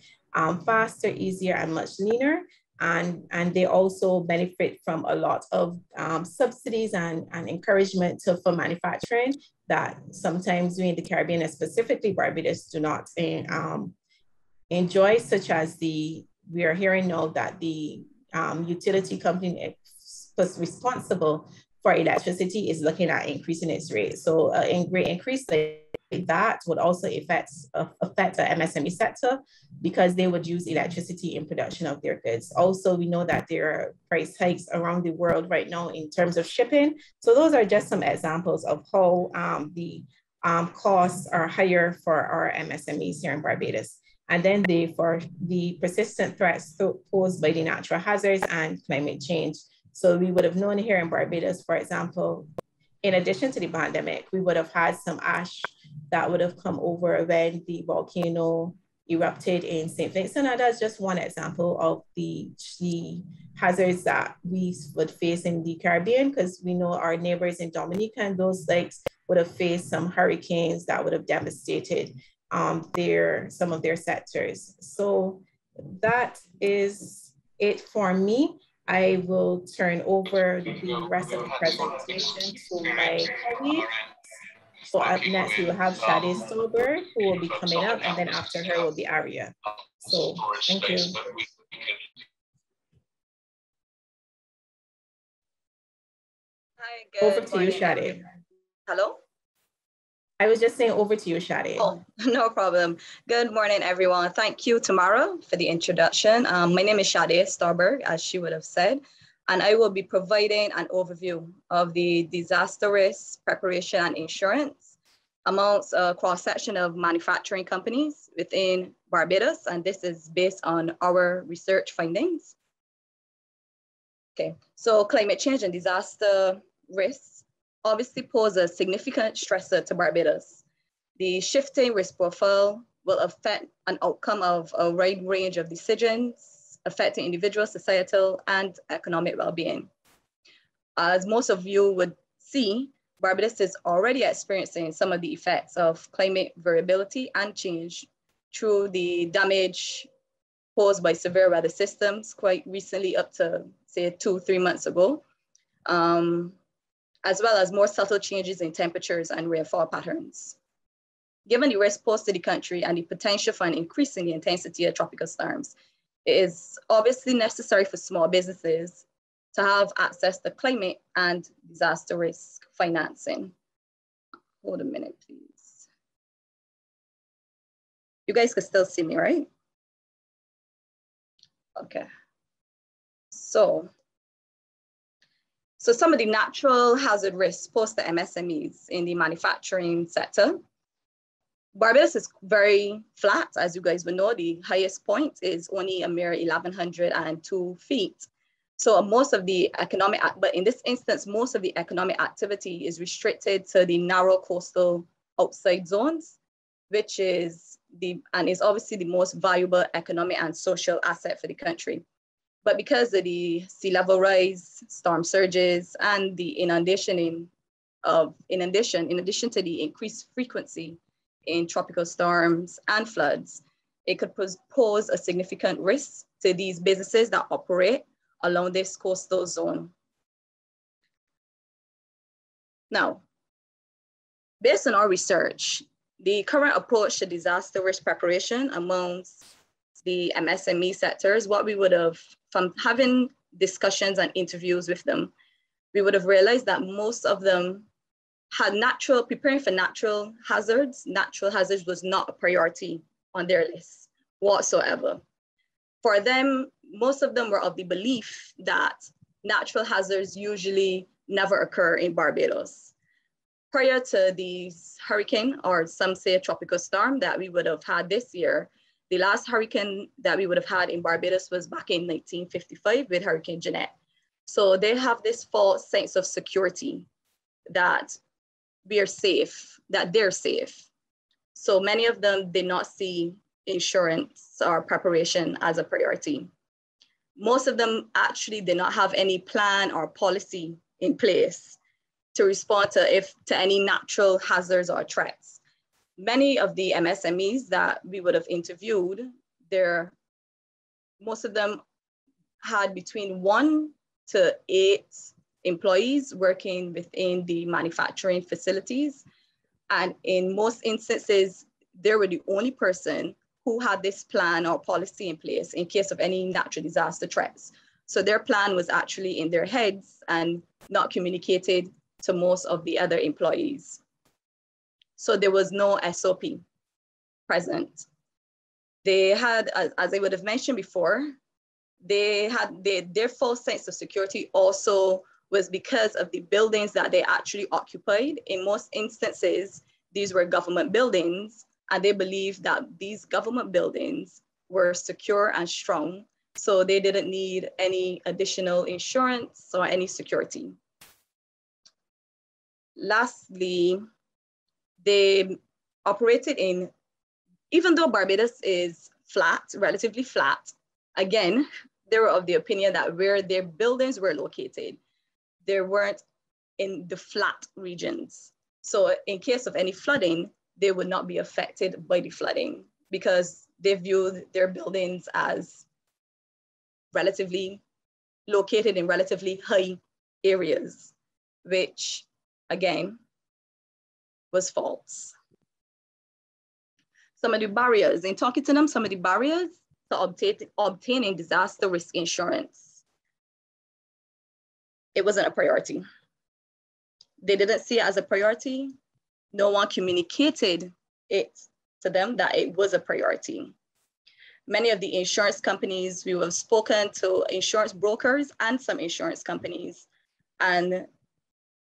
faster, easier, and much leaner. And they also benefit from a lot of subsidies and encouragement for manufacturing that sometimes we in the Caribbean, and specifically Barbados, do not enjoy, such as we are hearing now that the utility company responsible for electricity is looking at increasing its rate. So a great increase like that would also affect the MSME sector, because they would use electricity in production of their goods. Also, we know that there are price hikes around the world right now in terms of shipping. So those are just some examples of how the costs are higher for our MSMEs here in Barbados. And then for the persistent threats posed by the natural hazards and climate change. So we would have known here in Barbados, for example, in addition to the pandemic, we would have had some ash that would have come over when the volcano erupted in St. Vincent. And that's just one example of the hazards that we would face in the Caribbean, because we know our neighbors in Dominica and those lakes would have faced some hurricanes that would have devastated some of their sectors. So that is it for me. I will turn over the rest of the presentation to my colleague, So up next, we will have Shade Stolberg, who will be coming up, and then after her will be Aria. So thank you. Hi, good over to morning. you, Shade. Hello? I was just saying over to you, Shade. Oh, no problem. Good morning, everyone. Thank you, Tamara, for the introduction. My name is Shade Stolberg, as she would have said, and I will be providing an overview of the disaster risk preparation and insurance amongst a cross-section of manufacturing companies within Barbados, and this is based on our research findings. Okay, so climate change and disaster risks obviously pose a significant stressor to Barbados. The shifting risk profile will affect an outcome of a wide range of decisions affecting individual, societal, and economic well-being. As most of you would see, Barbados is already experiencing some of the effects of climate variability and change through the damage posed by severe weather systems quite recently, up to say 2-3 months ago, as well as more subtle changes in temperatures and rainfall patterns. Given the risk posed to the country and the potential for an increase in the intensity of tropical storms, it is obviously necessary for small businesses to have access to climate and disaster risk financing. Hold a minute, please. You guys can still see me, right? Okay. So some of the natural hazard risks posed to MSMEs in the manufacturing sector. Barbados is very flat, as you guys will know. The highest point is only a mere 1,102 feet. So most of the economic, but in this instance, most of the economic activity is restricted to the narrow coastal outside zones, which is obviously the most valuable economic and social asset for the country. But because of the sea level rise, storm surges, and the in addition to the increased frequency in tropical storms and floods, it could pose a significant risk to these businesses that operate along this coastal zone. Now, based on our research, the current approach to disaster risk preparation amongst the MSME sectors, what we would have, from having discussions and interviews with them, we would have realized that most of them had preparing for natural hazards. Natural hazards was not a priority on their list whatsoever. For them, most of them were of the belief that natural hazards usually never occur in Barbados. Prior to these hurricane, or some say a tropical storm that we would have had this year, the last hurricane that we would have had in Barbados was back in 1955 with Hurricane Jeanette. So they have this false sense of security that we are safe, that they're safe. So many of them did not see insurance or preparation as a priority. Most of them actually did not have any plan or policy in place to respond to any natural hazards or threats. Many of the MSMEs that we would have interviewed, most of them had between 1 to 8 employees working within the manufacturing facilities. And in most instances, they were the only person who had this plan or policy in place in case of any natural disaster threats. So their plan was actually in their heads and not communicated to most of the other employees. So there was no SOP present. They had, as I would have mentioned before, their false sense of security also was because of the buildings that they actually occupied. In most instances, these were government buildings, and they believed that these government buildings were secure and strong, so they didn't need any additional insurance or any security. Lastly, they operated even though Barbados is flat, relatively flat, again, they were of the opinion that where their buildings were located, they weren't in the flat regions. So in case of any flooding, they would not be affected by the flooding because they viewed their buildings as relatively located in relatively high areas, which again, was false. Some of the barriers, in talking to them, some of the barriers to obtaining disaster risk insurance, it wasn't a priority. They didn't see it as a priority. No one communicated it to them that it was a priority. Many of the insurance companies, we have spoken to insurance brokers and some insurance companies. And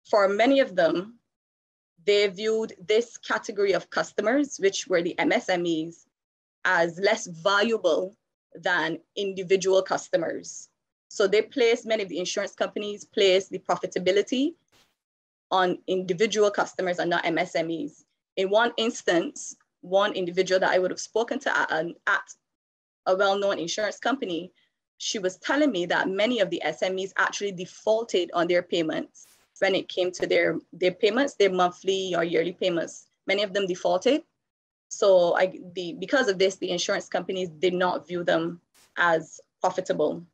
for many of them, they viewed this category of customers, which were the MSMEs, as less valuable than individual customers. So they placed, many of the insurance companies placed the profitability on individual customers and not MSMEs. In one instance, one individual that I would have spoken to at a well-known insurance company, she was telling me that many of the SMEs actually defaulted on their payments when it came to their payments, their monthly or yearly payments. Many of them defaulted. So because of this, the insurance companies did not view them as profitable.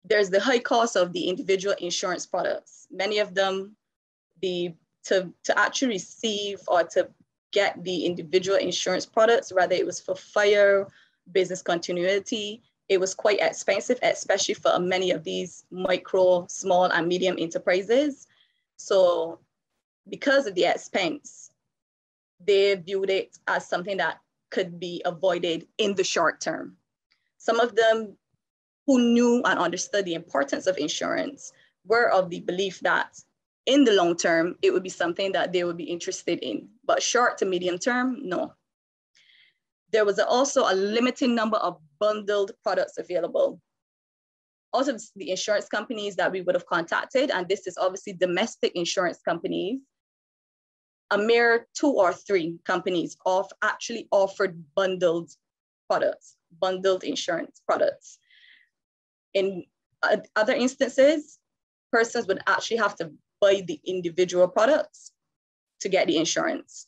There's the high cost of the individual insurance products. Many of them, to actually receive or to get the individual insurance products, whether it was for fire, business continuity, it was quite expensive, especially for many of these micro, small, and medium enterprises. So because of the expense, they viewed it as something that could be avoided in the short term. Some of them who knew and understood the importance of insurance were of the belief that in the long term, it would be something that they would be interested in, but short to medium term, no. There was also a limited number of bundled products available. Also, the insurance companies that we would have contacted, and this is obviously domestic insurance companies, a mere 2 or 3 companies actually offered bundled products, bundled insurance products. In other instances, persons would actually have to buy the individual products to get the insurance.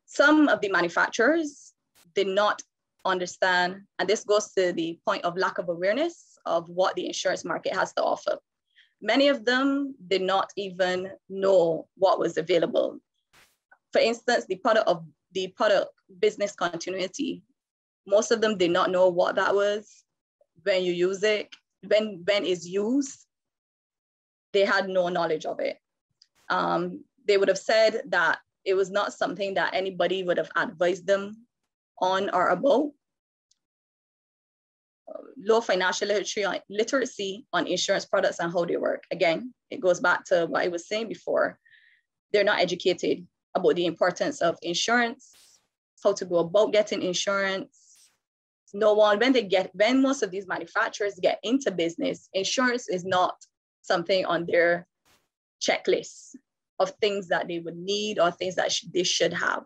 Some of the manufacturers did not understand, and this goes to the point of lack of awareness of what the insurance market has to offer. Many of them did not even know what was available. For instance, the product business continuity, most of them did not know what that was. When you use it, when it's used, they had no knowledge of it. They would have said that it was not something that anybody would have advised them on or about. Low financial literacy on insurance products and how they work. Again, it goes back to what I was saying before. They're not educated about the importance of insurance, how to go about getting insurance. No one, when most of these manufacturers get into business, insurance is not something on their checklist of things that they would need or things that they should have.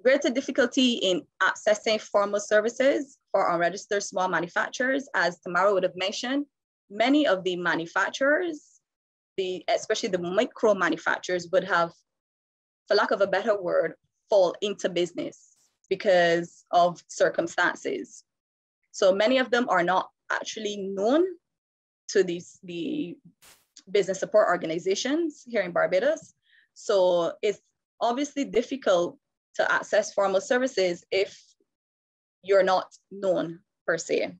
Greater difficulty in accessing formal services for unregistered small manufacturers. As Tamara would have mentioned, many of the manufacturers, especially the micro manufacturers, would have, for lack of a better word, fall into business because of circumstances. So many of them are not actually known to the business support organizations here in Barbados. So it's obviously difficult to access formal services if you're not known per se.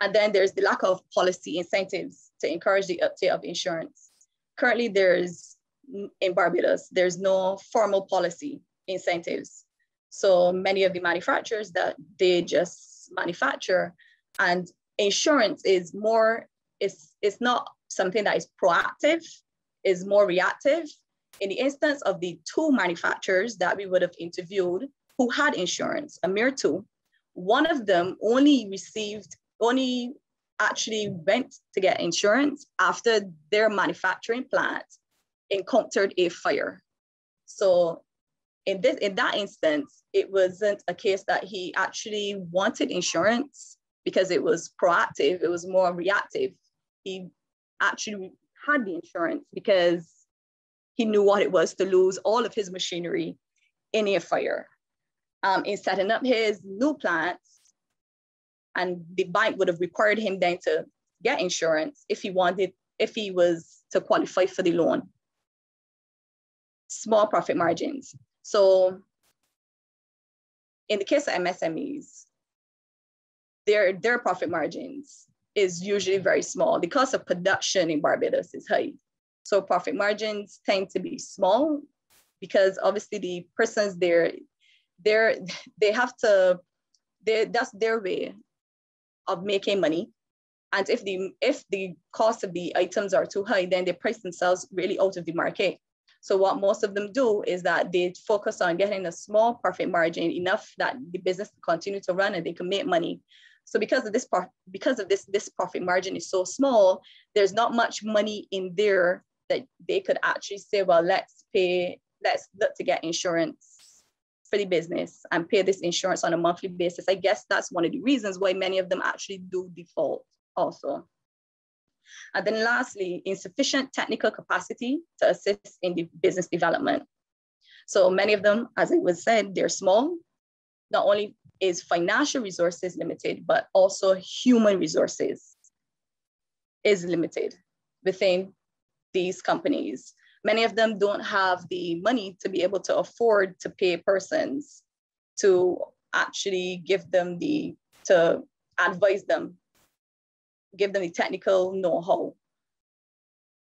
And then there's the lack of policy incentives to encourage the uptake of insurance. Currently, in Barbados, there's no formal policy incentives. So many of the manufacturers that they just manufacture, and insurance is more, it's not something that is proactive, is more reactive. In the instance of the 2 manufacturers that we would have interviewed who had insurance, a mere 2, one of them only actually went to get insurance after their manufacturing plant encountered a fire. So in that instance, it wasn't a case that he actually wanted insurance because it was proactive, it was more reactive. He actually had the insurance because he knew what it was to lose all of his machinery in a fire. In setting up his new plants, and the bank would have required him then to get insurance if he wanted if he was to qualify for the loan. Small profit margins. So in the case of MSMEs, their profit margins is usually very small. The cost of production in Barbados is high. So profit margins tend to be small because obviously the persons there, that's their way of making money. And if the cost of the items are too high, then they price themselves really out of the market. So what most of them do is that they focus on getting a small profit margin, enough that the business can continue to run and they can make money. So because of this profit margin is so small, there's not much money in there that they could actually say, well, let's look to get insurance for the business and pay this insurance on a monthly basis. I guess that's one of the reasons why many of them actually do default also. And then lastly, insufficient technical capacity to assist in the business development. So many of them, as it was said, they're small. Not only is financial resources limited, but also human resources is limited within these companies. Many of them don't have the money to be able to afford to pay persons to actually to advise them, give them the technical know-how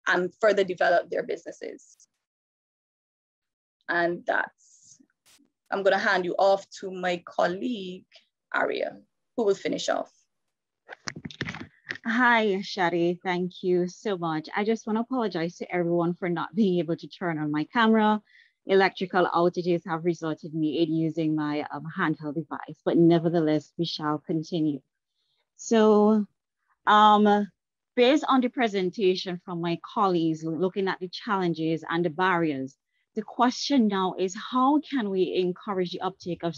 and further develop their businesses. And I'm going to hand you off to my colleague, Aria, who will finish off. Hi, Shadi. Thank you so much. I just want to apologize to everyone for not being able to turn on my camera. Electrical outages have resulted in me using my handheld device, but nevertheless, we shall continue. So, based on the presentation from my colleagues, looking at the challenges and the barriers, the question now is how can we encourage the uptake of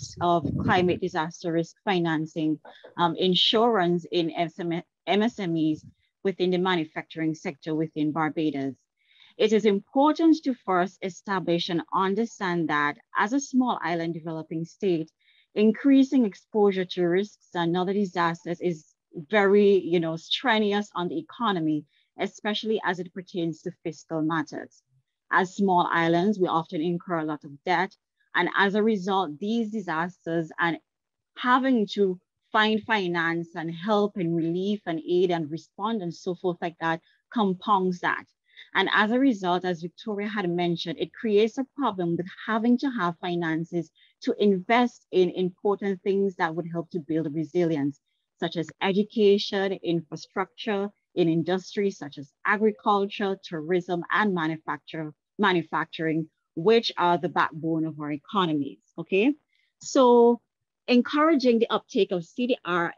climate disaster risk financing insurance in MSMEs within the manufacturing sector within Barbados? It is important to first establish and understand that as a small island developing state, increasing exposure to risks and other disasters is very, strenuous on the economy, especially as it pertains to fiscal matters. As small islands, we often incur a lot of debt. And as a result, these disasters and having to find finance and help and relief and aid and respond and so forth like that compounds that. And as a result, as Victoria had mentioned, it creates a problem with having to have finances to invest in important things that would help to build resilience, such as education, infrastructure, in industries such as agriculture, tourism, and manufacturing, which are the backbone of our economies, okay? So encouraging the uptake of CRFI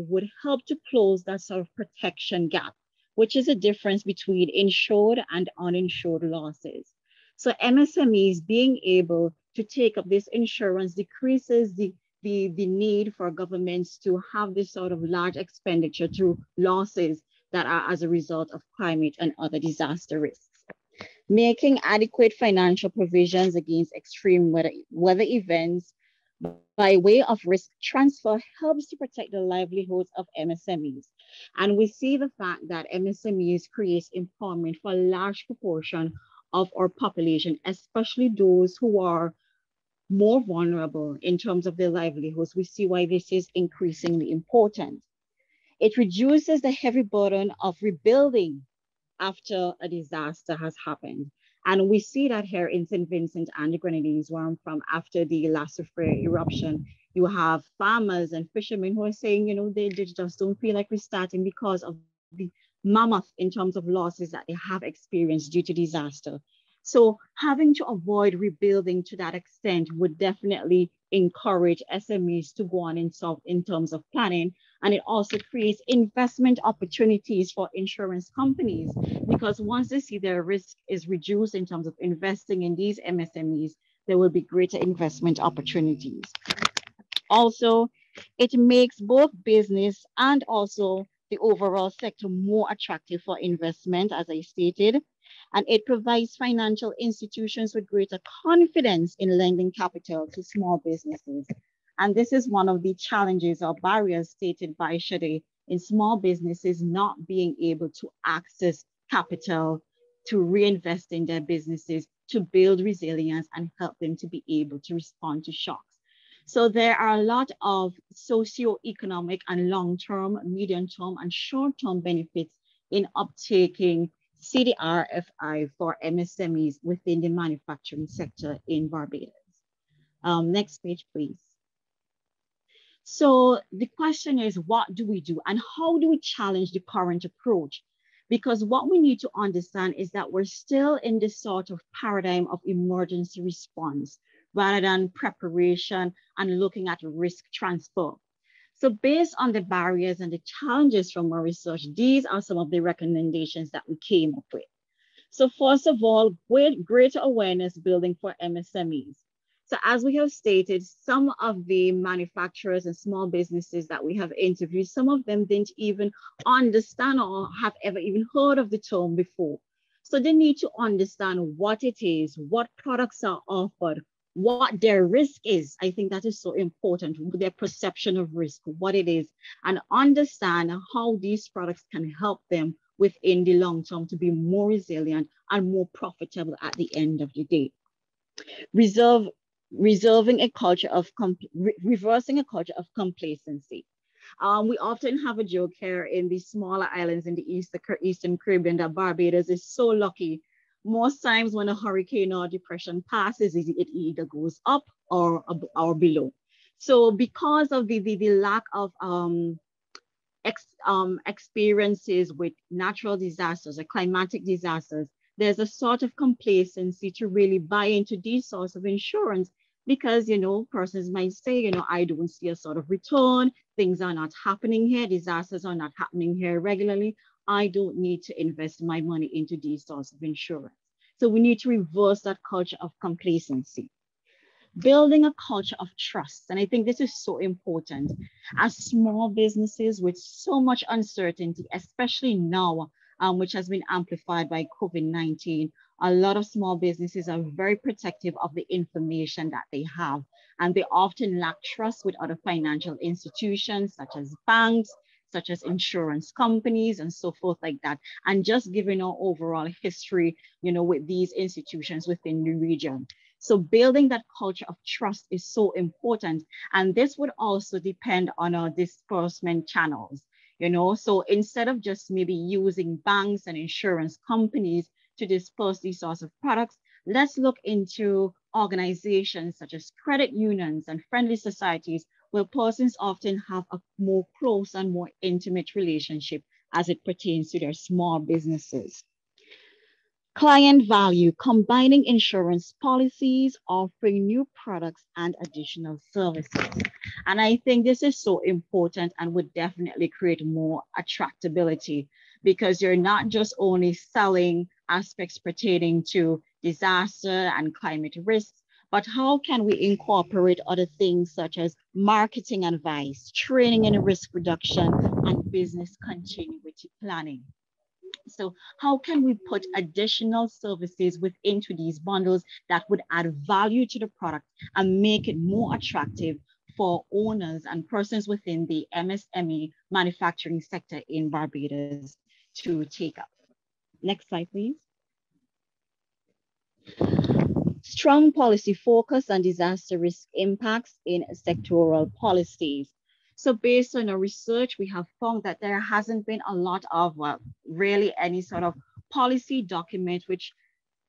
would help to close that sort of protection gap, which is a difference between insured and uninsured losses. So MSMEs being able to take up this insurance decreases the need for governments to have this sort of large expenditure through losses that are as a result of climate and other disaster risks. Making adequate financial provisions against extreme weather events by way of risk transfer helps to protect the livelihoods of MSMEs. And we see the fact that MSMEs create employment for a large proportion of our population, especially those who are more vulnerable in terms of their livelihoods. We see why this is increasingly important. It reduces the heavy burden of rebuilding after a disaster has happened. And we see that here in St. Vincent and the Grenadines, where I'm from, after the last eruption, you have farmers and fishermen who are saying, they just don't feel like restarting because of the mammoth in terms of losses that they have experienced due to disaster. So having to avoid rebuilding to that extent would definitely encourage SMEs to go on in terms of planning. And it also creates investment opportunities for insurance companies, because once they see their risk is reduced in terms of investing in these MSMEs, there will be greater investment opportunities. Also, it makes both business and also the overall sector more attractive for investment, as I stated. And it provides financial institutions with greater confidence in lending capital to small businesses. And this is one of the challenges or barriers stated by Shade in small businesses not being able to access capital to reinvest in their businesses, to build resilience and help them to be able to respond to shocks. So there are a lot of socioeconomic and long-term, medium-term and short-term benefits in uptaking CRFI for MSMEs within the manufacturing sector in Barbados. Next page, please. So the question is, what do we do and how do we challenge the current approach? Because what we need to understand is that we're still in this sort of paradigm of emergency response rather than preparation and looking at risk transfer. So based on the barriers and the challenges from our research, these are some of the recommendations that we came up with. So first of all, greater awareness building for MSMEs. So as we have stated, some of the manufacturers and small businesses that we have interviewed, some of them didn't even understand or have ever even heard of the term before. So they need to understand what it is, what products are offered, what their risk is. I think that is so important, their perception of risk, what it is, and understand how these products can help them within the long term to be more resilient and more profitable at the end of the day. Reversing a culture of complacency. We often have a joke here in the smaller islands in the Eastern Caribbean that Barbados is so lucky. Most times when a hurricane or depression passes, it either goes up or below. So because of the lack of experiences with natural disasters or climatic disasters, there's a sort of complacency to really buy into these sorts of insurance because, you know, persons might say, you know, I don't see a sort of return, things are not happening here, disasters are not happening here regularly. I don't need to invest my money into these sorts of insurance. So we need to reverse that culture of complacency. Building a culture of trust. And I think this is so important. As small businesses with so much uncertainty, especially now, which has been amplified by COVID-19, a lot of small businesses are very protective of the information that they have. And they often lack trust with other financial institutions, such as banks, such as insurance companies and so forth like that. And just given our overall history, you know, with these institutions within the region. So building that culture of trust is so important. And this would also depend on our disbursement channels, you know. So instead of just maybe using banks and insurance companies to disperse these sorts of products, let's look into organizations such as credit unions and friendly societies where persons often have a more close and more intimate relationship as it pertains to their small businesses. Client value, combining insurance policies, offering new products and additional services. And I think this is so important and would definitely create more attractability because you're not just only selling aspects pertaining to disaster and climate risks, but how can we incorporate other things such as marketing advice, training in risk reduction, and business continuity planning? So how can we put additional services within these bundles that would add value to the product and make it more attractive for owners and persons within the MSME manufacturing sector in Barbados to take up? Next slide, please. Strong policy focus on disaster risk impacts in sectoral policies. So based on our research, we have found that there hasn't been a lot of really any sort of policy document which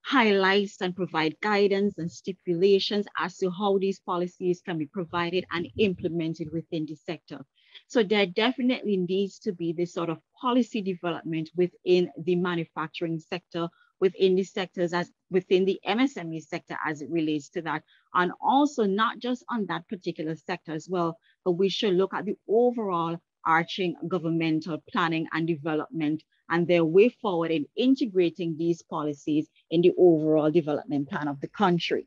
highlights and provide guidance and stipulations as to how these policies can be provided and implemented within the sector. So there definitely needs to be this sort of policy development within the manufacturing sector, within the sectors, as within the MSME sector as it relates to that. And also not just on that particular sector as well, but we should look at the overall arching governmental planning and development and their way forward in integrating these policies in the overall development plan of the country.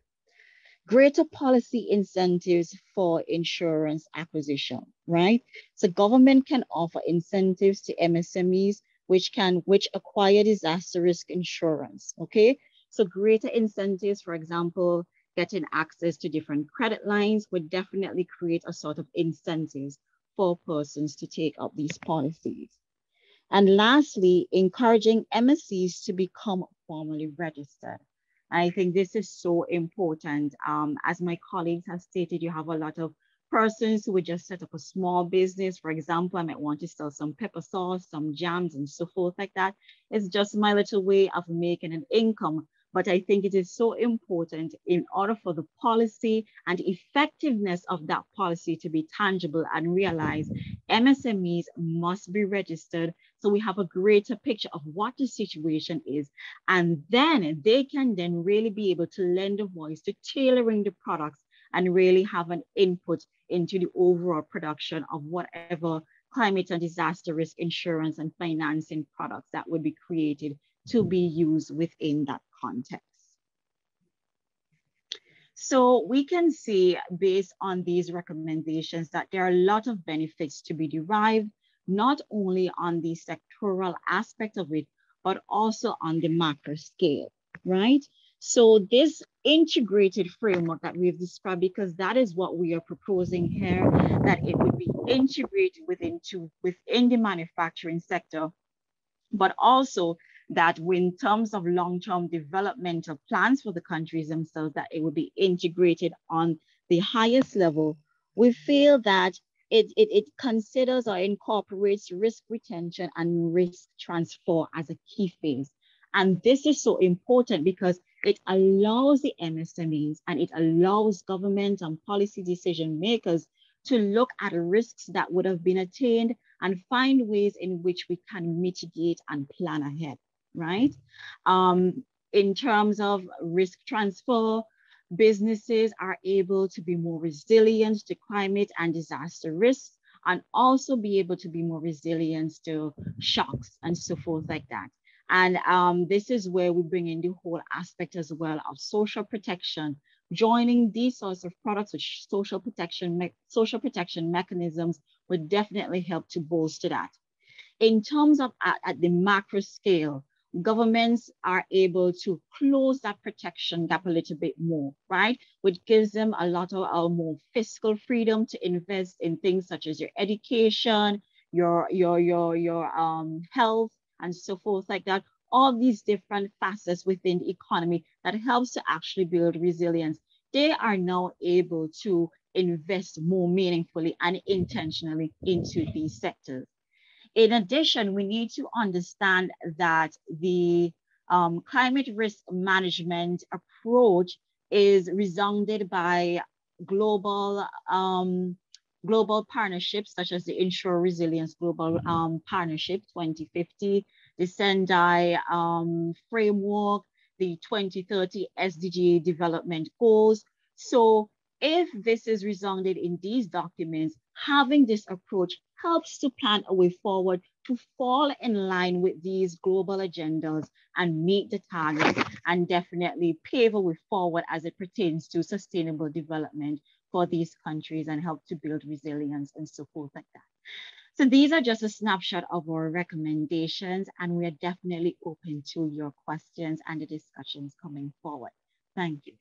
Greater policy incentives for insurance acquisition, right? So government can offer incentives to MSMEs which acquire disaster risk insurance, okay? So greater incentives, for example, getting access to different credit lines would definitely create a sort of incentives for persons to take up these policies. And lastly, encouraging MSCs to become formally registered. I think this is so important. As my colleagues have stated, you have a lot of persons who would just set up a small business. For example, I might want to sell some pepper sauce, some jams and so forth like that. It's just my little way of making an income. But I think it is so important in order for the policy and effectiveness of that policy to be tangible and realized, MSMEs must be registered so we have a greater picture of what the situation is. And then they can then really be able to lend a voice to tailoring the products and really have an input into the overall production of whatever climate and disaster risk insurance and financing products that would be created to be used within that context. So we can see based on these recommendations that there are a lot of benefits to be derived, not only on the sectoral aspect of it, but also on the macro scale, right? So this integrated framework that we've described, because that is what we are proposing here, that it would be integrated within the manufacturing sector, but also that in terms of long-term developmental plans for the countries themselves, that it would be integrated on the highest level. We feel that it considers or incorporates risk retention and risk transfer as a key phase. And this is so important because it allows the MSMEs and it allows government and policy decision makers to look at risks that would have been attained and find ways in which we can mitigate and plan ahead, right? In terms of risk transfer, businesses are able to be more resilient to climate and disaster risks and also be able to be more resilient to shocks and so forth like that. And this is where we bring in the whole aspect as well of social protection, joining these sorts of products with social protection mechanisms would definitely help to bolster that. In terms of at the macro scale, governments are able to close that protection gap a little bit more, right? Which gives them a lot of more fiscal freedom to invest in things such as your education, your health, and so forth like that. All these different facets within the economy that helps to actually build resilience. They are now able to invest more meaningfully and intentionally into these sectors. In addition, we need to understand that the climate risk management approach is resounded by global partnerships such as the InsuResilience Global Partnership 2050, the Sendai framework, the 2030 SDG development goals. So if this is resounded in these documents, having this approach helps to plan a way forward to fall in line with these global agendas and meet the targets and definitely pave a way forward as it pertains to sustainable development for these countries and help to build resilience and so forth like that. So these are just a snapshot of our recommendations, and we are definitely open to your questions and the discussions coming forward. Thank you.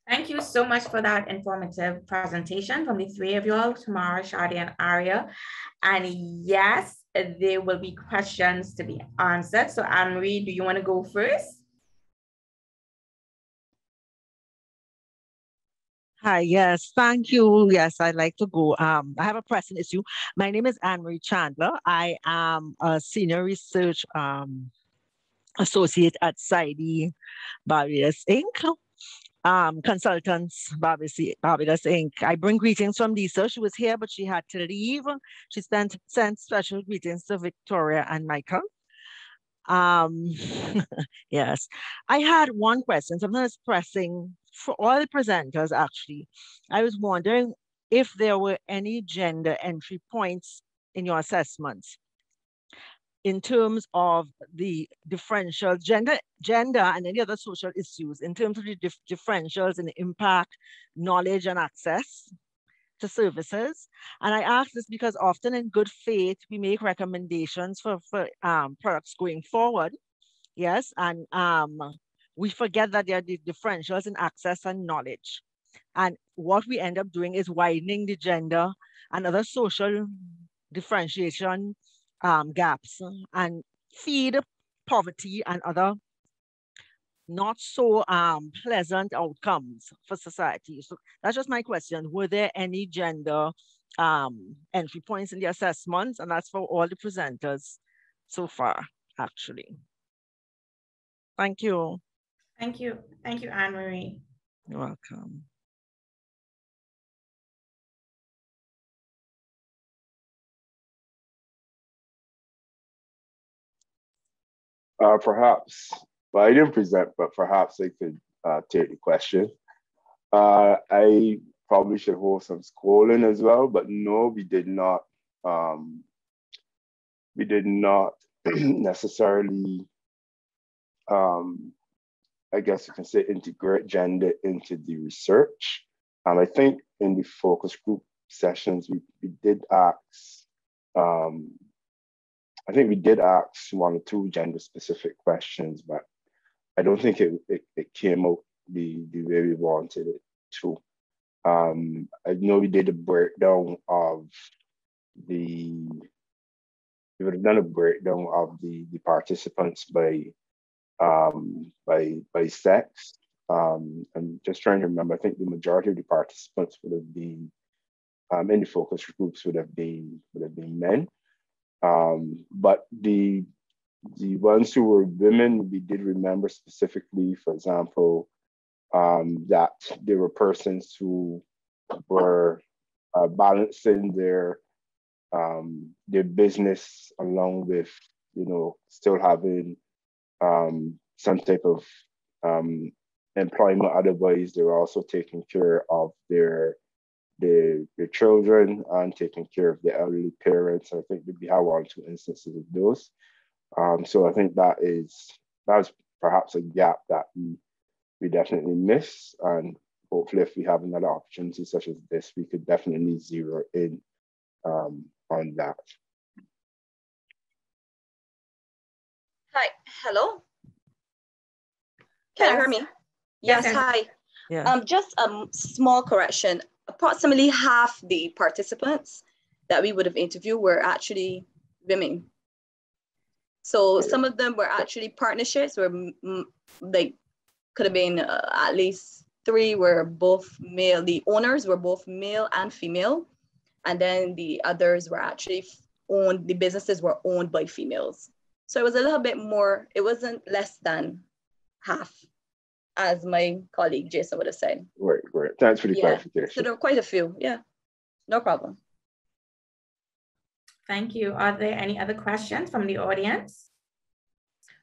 Thank you so much for that informative presentation from the three of you all, Tamara, Shadi, and Aria. And yes, there will be questions to be answered. So Anne-Marie, do you want to go first? Hi, yes, thank you. Yes, I'd like to go. I have a pressing issue. My name is Anne-Marie Chandler. I am a senior research associate at CID Barbados Inc. Consultants, Barbados Inc. I bring greetings from Lisa. She was here, but she had to leave. She sent special greetings to Victoria and Michael. Yes, I had one question, something that's pressing for all the presenters, actually. I was wondering if there were any gender entry points in your assessments in terms of the differential gender and any other social issues, in terms of the differentials in the impact, knowledge, and access to services. And I ask this because often in good faith, we make recommendations for products going forward. Yes, and we forget that there are the differentials in access and knowledge. And what we end up doing is widening the gender and other social differentiation gaps and feed poverty and other not so pleasant outcomes for society. So that's just my question. Were there any gender entry points in the assessments? And that's for all the presenters so far, actually. Thank you. Thank you. Thank you, Anne-Marie. You're welcome. Perhaps, well, I didn't present, but perhaps I could take the question. I probably should hold some scrolling as well, but no, we did not. We did not necessarily, I guess you can say, integrate gender into the research. I think in the focus group sessions, we did ask, I think we did ask 1 or 2 gender specific questions, but I don't think it came out the way we wanted it to. I know we did a breakdown of we would have done a breakdown of the participants by sex. I'm just trying to remember, I think the majority of the participants would have been in the focus groups would have been men. But the ones who were women, we did remember specifically, for example, that there were persons who were balancing their business along with, still having some type of employment. Otherwise, they were also taking care of their children and taking care of the elderly parents. I think we have 1 or 2 instances of those. So I think that was perhaps a gap that we definitely miss. And hopefully if we have another opportunity such as this, we could definitely zero in on that. Hi, hello? Can you hear me? Yes, hi. Yeah. Just a small correction. Approximately half the participants that we would have interviewed were actually women. So some of them were actually partnerships where they could have been at least 3 were both male. The owners were both male and female. And then the others were actually the businesses were owned by females. So it was a little bit more, it wasn't less than half, as my colleague Jason would have said. Right. Thanks for the clarification. So there were quite a few. Yeah, no problem. Thank you. Are there any other questions from the audience?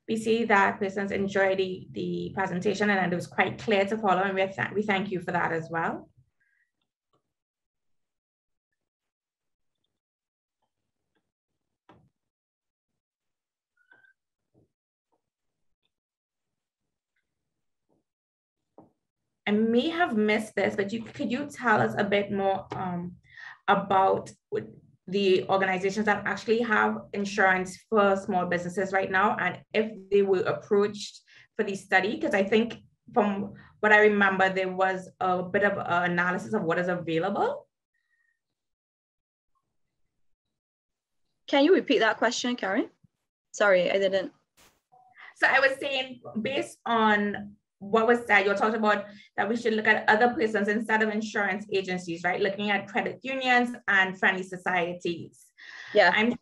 We see that persons enjoyed the presentation and it was quite clear to follow, and we thank you for that as well. I may have missed this, but could you tell us a bit more about the organizations that actually have insurance for small businesses right now, and if they were approached for the study? Because I think from what I remember, there was a bit of an analysis of what is available. Can you repeat that question, Karen? Sorry, I didn't. So I was saying, based on what was said, you're talking about that we should look at other persons instead of insurance agencies, right? Looking at credit unions and friendly societies. Yeah. I'm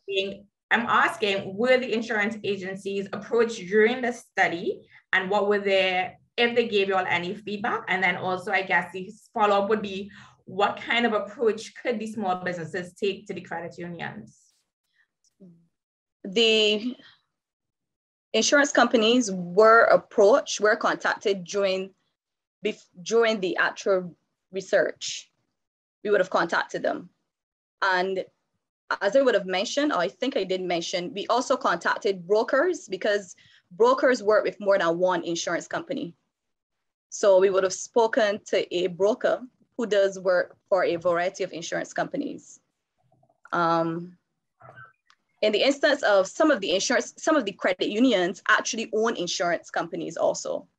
asking, were the insurance agencies approached during the study, and what were if they gave you all any feedback? And then also, I guess the follow-up would be, what kind of approach could the small businesses take to the credit unions? The insurance companies were contacted during the actual research. We would have contacted them. And as I would have mentioned, or I think I did mention, we also contacted brokers, because brokers work with more than 1 insurance company. So we would have spoken to a broker who does work for a variety of insurance companies. In the instance of some of the credit unions actually own insurance companies also.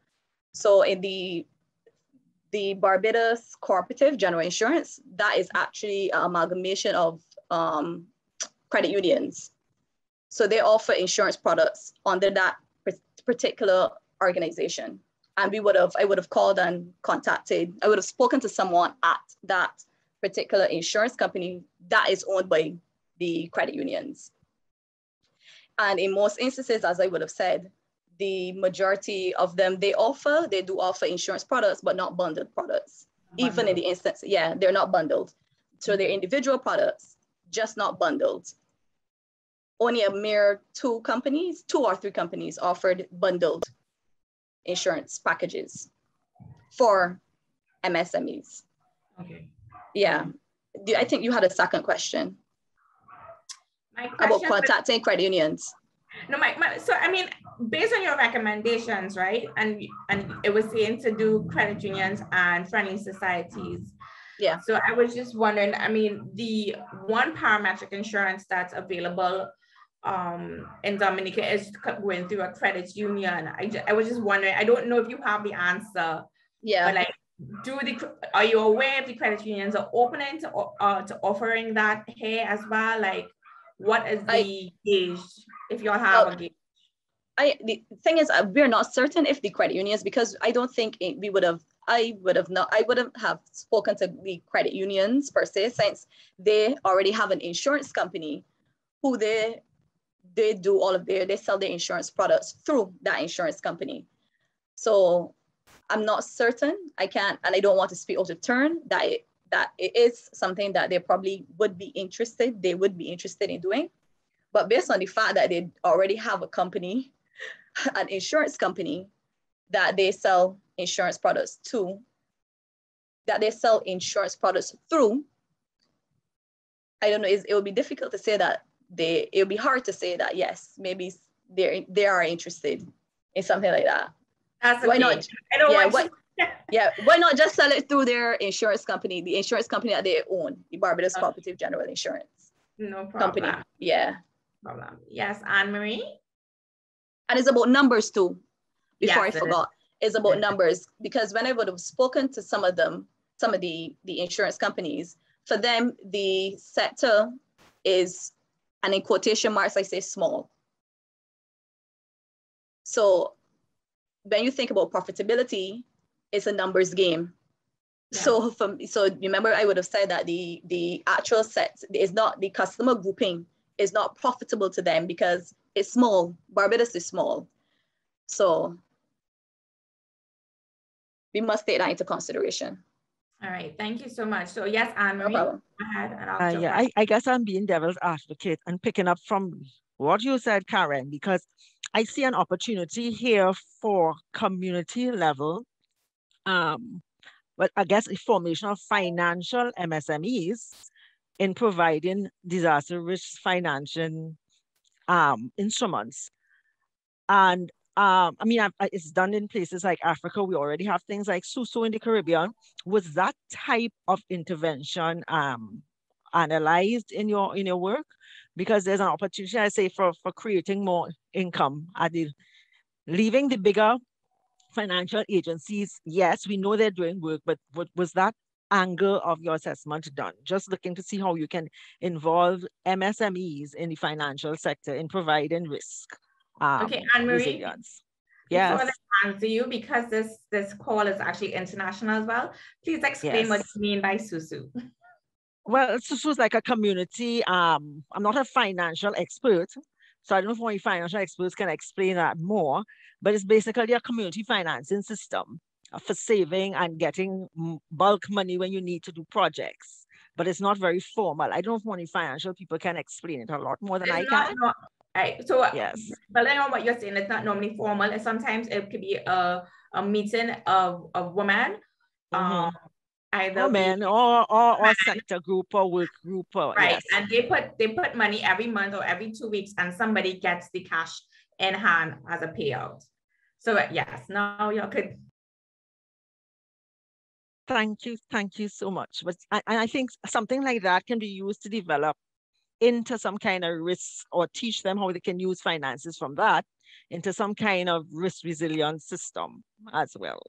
So in the the Barbados Cooperative General Insurance, that is actually an amalgamation of credit unions. So they offer insurance products under that particular organization. And I would have called and contacted, I would have spoken to someone at that particular insurance company that is owned by the credit unions. And in most instances, as I would have said, the majority of them, they do offer insurance products, but not bundled products. Even in the instance, yeah, they're not bundled. So they're individual products, just not bundled. Only a mere two or three companies offered bundled insurance packages for MSMEs. Okay. Yeah, I think you had a second question. About contacting credit unions. No, so I mean, based on your recommendations, right? And it was saying to do credit unions and friendly societies. Yeah. So I was just wondering, I mean, the one parametric insurance that's available in Dominica is going through a credit union. I was just wondering, I don't know if you have the answer. Yeah. But like, are you aware if the credit unions are opening to offering that here as well? Like, what is the gauge, if you all have a gauge? The thing is, we're not certain if the credit unions, because I don't think I wouldn't have spoken to the credit unions per se, since they already have an insurance company who they do all of they sell their insurance products through that insurance company. So I'm not certain. I can't, and I don't want to speak out of turn that it is something that they would be interested in doing. But based on the fact that they already have a company, an insurance company that they sell insurance products to, that they sell insurance products through, I don't know, it would be difficult to say that it would be hard to say that, yes, maybe they are interested in something like that. That's why okay. not? Why not just sell it through their insurance company, the insurance company that they own, the Barbados Cooperative General Insurance No problem. Company. Yeah. Problem. Yes, Anne-Marie? And it's about numbers too, before Yes, I forgot. It's about numbers, because when I would have spoken to some of the insurance companies, for them, the sector is, and in quotation marks, I say small. So when you think about profitability, it's a numbers game. Yeah. So remember, I would have said that the actual set is not, the customer grouping is not profitable to them because it's small. Barbados is small. So we must take that into consideration. All right, thank you so much. So yes, Anne-Marie, no problem. Go ahead and I'll jump yeah, I guess I'm being devil's advocate and picking up from what you said, Karen, because I see an opportunity here for community level, but I guess a formation of financial MSMEs in providing disaster risk financing instruments. And I mean, it's done in places like Africa. We already have things like SUSU in the Caribbean. Was that type of intervention analyzed in your work? Because there's an opportunity, I say, for creating more income. Leaving the bigger financial agencies, yes, we know they're doing work, but what was that angle of your assessment done? Just looking to see how you can involve MSMEs in the financial sector in providing risk. Okay, Anne-Marie, yes. Before I answer you, because this call is actually international as well, please explain what you mean by SUSU. Well, SUSU is like a community. I'm not a financial expert, so I don't know if any financial experts can explain that more, but it's basically a community financing system for saving and getting bulk money when you need to do projects. But it's not very formal. I don't know if any financial people can explain it a lot more than I can. Right. So yes, building on what you're saying, it's not normally formal. Sometimes it could be a meeting of women, either women or sector group or work group, right? Yes. And they put money every month or every 2 weeks, and somebody gets the cash in hand as a payout. So yes, now you could. Thank you so much. But I think something like that can be used to develop into some kind of risk, or teach them how they can use finances from that into some kind of risk resilience system as well.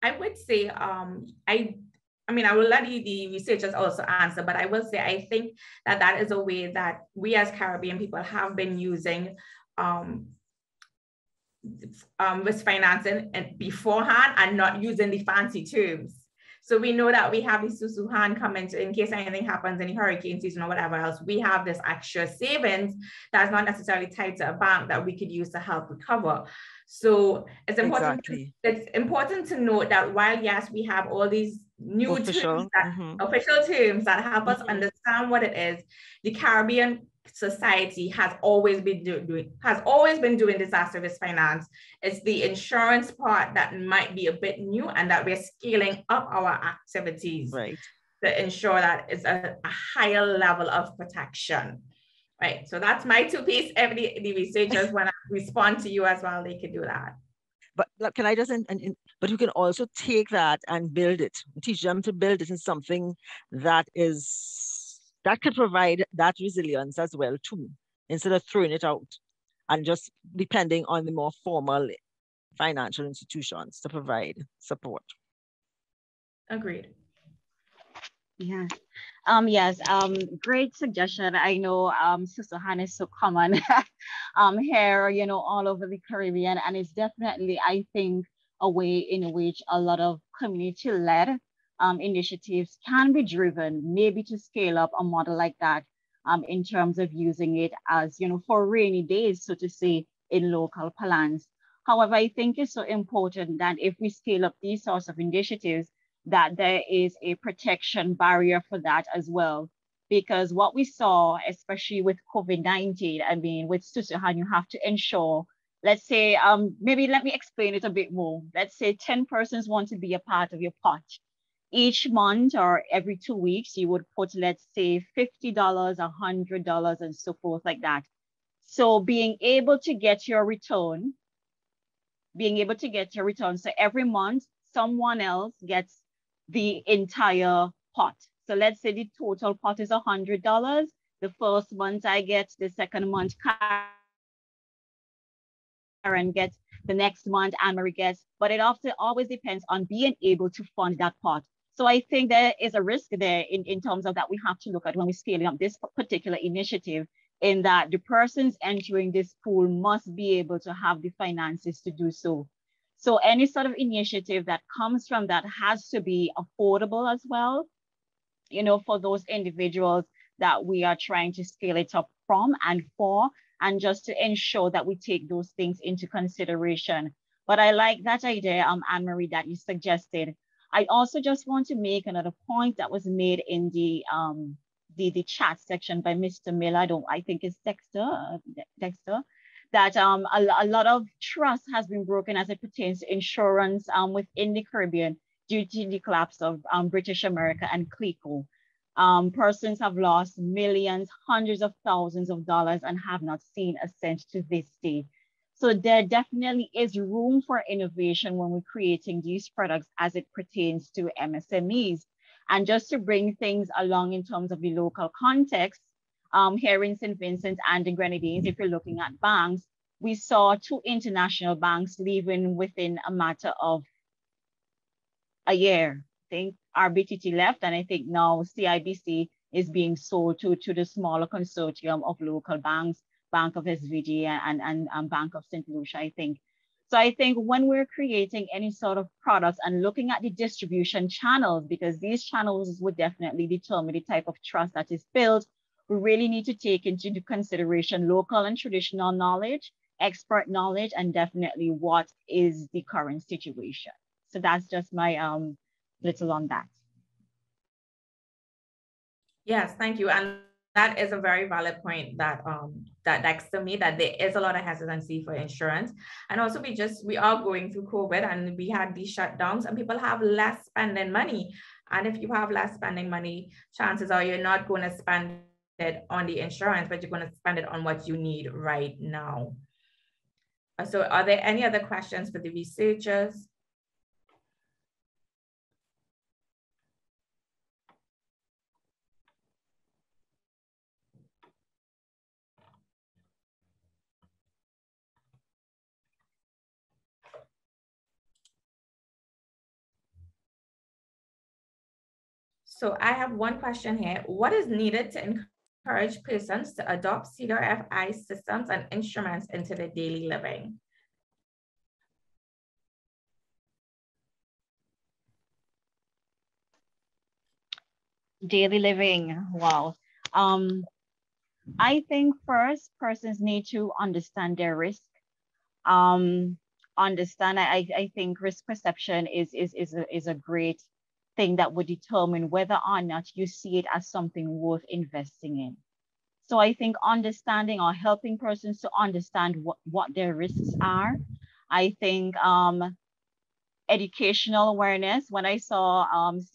I would say, I mean, I will let the researchers also answer, but I will say, I think that that is a way that we as Caribbean people have been using risk financing and beforehand and not using the fancy terms. So we know that we have the Susu hand coming in case anything happens, any hurricane season or whatever else, we have this extra savings that's not necessarily tied to a bank that we could use to help recover. So it's important, it's important to note that while, yes, we have all these new official terms that help us understand what it is, the Caribbean society has always been doing disaster risk finance. It's the insurance part that might be a bit new and that we're scaling up our activities to ensure that it's a higher level of protection. Right. So that's my two piece. The researchers want to respond to you as well, they could do that. But can I just, but you can also take that and build it, teach them to build it in something that could provide that resilience as well too, instead of throwing it out and just depending on the more formal financial institutions to provide support. Agreed. Yeah. Yes, great suggestion. I know Susuhan is so common here, you know, all over the Caribbean, and it's definitely, I think, a way in which a lot of community-led initiatives can be driven, maybe to scale up a model like that in terms of using it as, you know, for rainy days, so to say, in local plans. However, I think it's so important that if we scale up these sorts of initiatives, that there is a protection barrier for that as well. Because what we saw, especially with COVID-19, I mean, with Susuhan, you have to ensure, let's say, maybe let me explain it a bit more. Let's say 10 persons want to be a part of your pot. Each month or every 2 weeks, you would put, let's say, $50, $100, and so forth like that. So being able to get your return, so every month, someone else gets the entire pot. So let's say the total pot is $100. The first month I get, the second month Karen gets, the next month Anne-Marie gets, but it often always depends on being able to fund that pot. So I think there is a risk there in terms of that we have to look at when we're scaling up this particular initiative, in that the persons entering this pool must be able to have the finances to do so. So any sort of initiative that comes from that has to be affordable as well, you know, for those individuals that we are trying to scale it up from and for, and just to ensure that we take those things into consideration. But I like that idea, Anne-Marie, that you suggested. I also just want to make another point that was made in the chat section by Mr. Miller. I think it's Dexter, that a lot of trust has been broken as it pertains to insurance within the Caribbean due to the collapse of British America and CLECO. Persons have lost millions, hundreds of thousands of dollars and have not seen a cent to this day. So there definitely is room for innovation when we're creating these products as it pertains to MSMEs. And just to bring things along in terms of the local context, here in St. Vincent and the Grenadines, if you're looking at banks, we saw 2 international banks leaving within a matter of a year. I think RBTT left, and I think now CIBC is being sold to the smaller consortium of local banks, Bank of SVG and Bank of St. Lucia, I think. So I think when we're creating any sort of products and looking at the distribution channels, because these channels would definitely determine the type of trust that is built, we really need to take into consideration local and traditional knowledge, expert knowledge, and definitely what is the current situation. So that's just my little on that. Yes, thank you. And that is a very valid point that Dexter made, that there is a lot of hesitancy for insurance. And also we are going through COVID and we had these shutdowns and people have less spending money. And if you have less spending money, chances are you're not going to spend it on the insurance, but you're going to spend it on what you need right now. So are there any other questions for the researchers? So I have one question here. What is needed to encourage persons to adopt CRFI systems and instruments into their daily living? Daily living, wow. I think first persons need to understand their risk. Understand, I think risk perception is a great thing that would determine whether or not you see it as something worth investing in. So I think understanding or helping persons to understand what their risks are. I think educational awareness. When I saw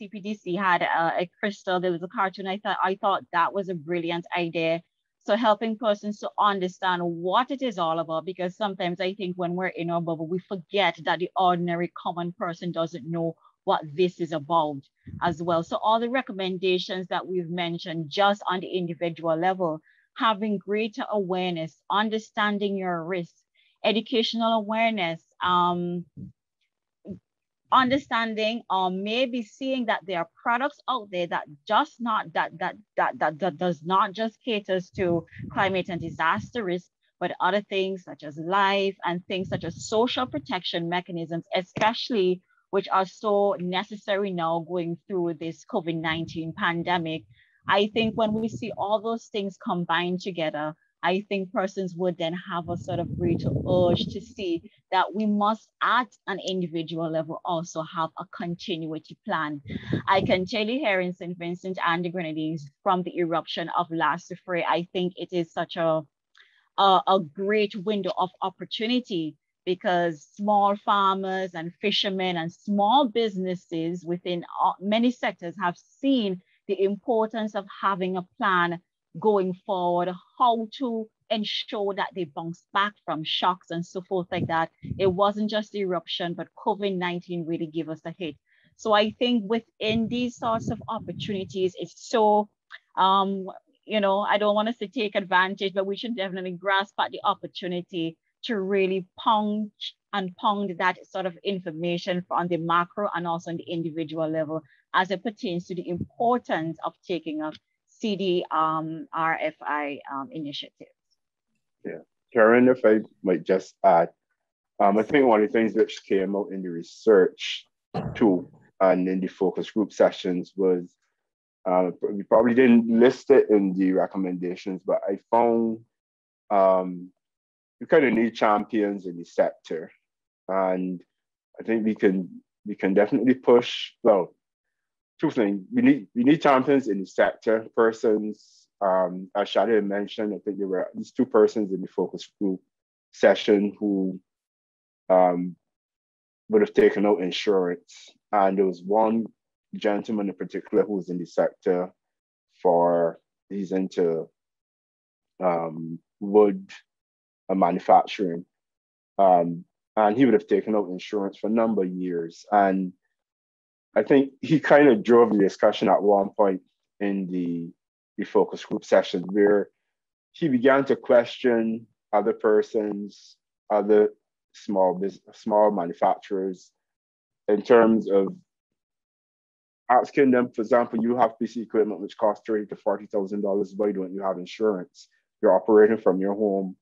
CPDC had a crystal, there was a cartoon, I thought that was a brilliant idea. So helping persons to understand what it is all about, because sometimes I think when we're in our bubble, we forget that the ordinary common person doesn't know what this is about as well. So all the recommendations that we've mentioned just on the individual level, having greater awareness, understanding your risks, educational awareness, understanding or maybe seeing that there are products out there that just not that does not just caters to climate and disaster risk, but other things such as life and things such as social protection mechanisms, especially which are so necessary now going through this COVID-19 pandemic. I think when we see all those things combined together, I think persons would then have a sort of greater urge to see that we must at an individual level also have a continuity plan. I can tell you here in St. Vincent and the Grenadines from the eruption of last February, I think it is such a great window of opportunity, because small farmers and fishermen and small businesses within many sectors have seen the importance of having a plan going forward, how to ensure that they bounce back from shocks and so forth like that. It wasn't just the eruption, but COVID-19 really gave us a hit. So I think within these sorts of opportunities, it's so, you know, I don't want to say take advantage, but we should definitely grasp at the opportunity to really pound that sort of information on the macro and also on the individual level as it pertains to the importance of taking up CRFI initiatives. Yeah, Karen, if I might just add, I think one of the things which came out in the research too, and in the focus group sessions was, we probably didn't list it in the recommendations, but I found we kind of need champions in the sector, and I think we can definitely push. Well, two things: we need champions in the sector, persons. As Shadi mentioned, I think there were at least two persons in the focus group session who would have taken out insurance, and there was one gentleman in particular who was in the sector he's into wood manufacturing, and he would have taken out insurance for a number of years. And I think he kind of drove the discussion at one point in the focus group session, where he began to question other persons, other small manufacturers, in terms of asking them, for example, you have PC equipment which costs $30,000 to $40,000. Why don't you have insurance? You're operating from your home.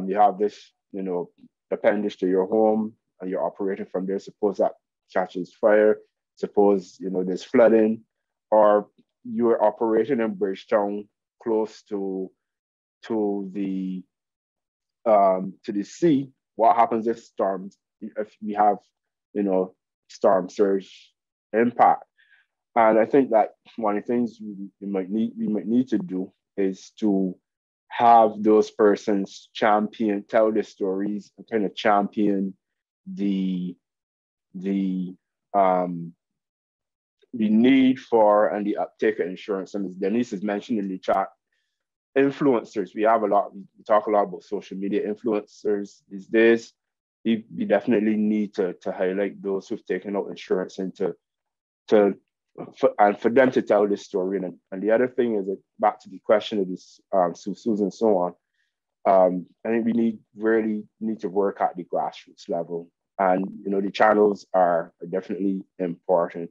You have this, appendage to your home, and you're operating from there. Suppose that catches fire. Suppose there's flooding, or you're operating in Bridgetown, close to the sea. What happens if we have storm surge impact? And I think that one of the things we might need to do is to have those persons tell their stories, and kind of champion the need for and the uptake of insurance. And as Denise has mentioned in the chat, influencers, we talk a lot about social media influencers these days. We definitely need to highlight those who've taken out insurance and for them to tell this story. And the other thing is that, back to the question of this Susan and so on, I think we really need to work at the grassroots level. And the channels are definitely important.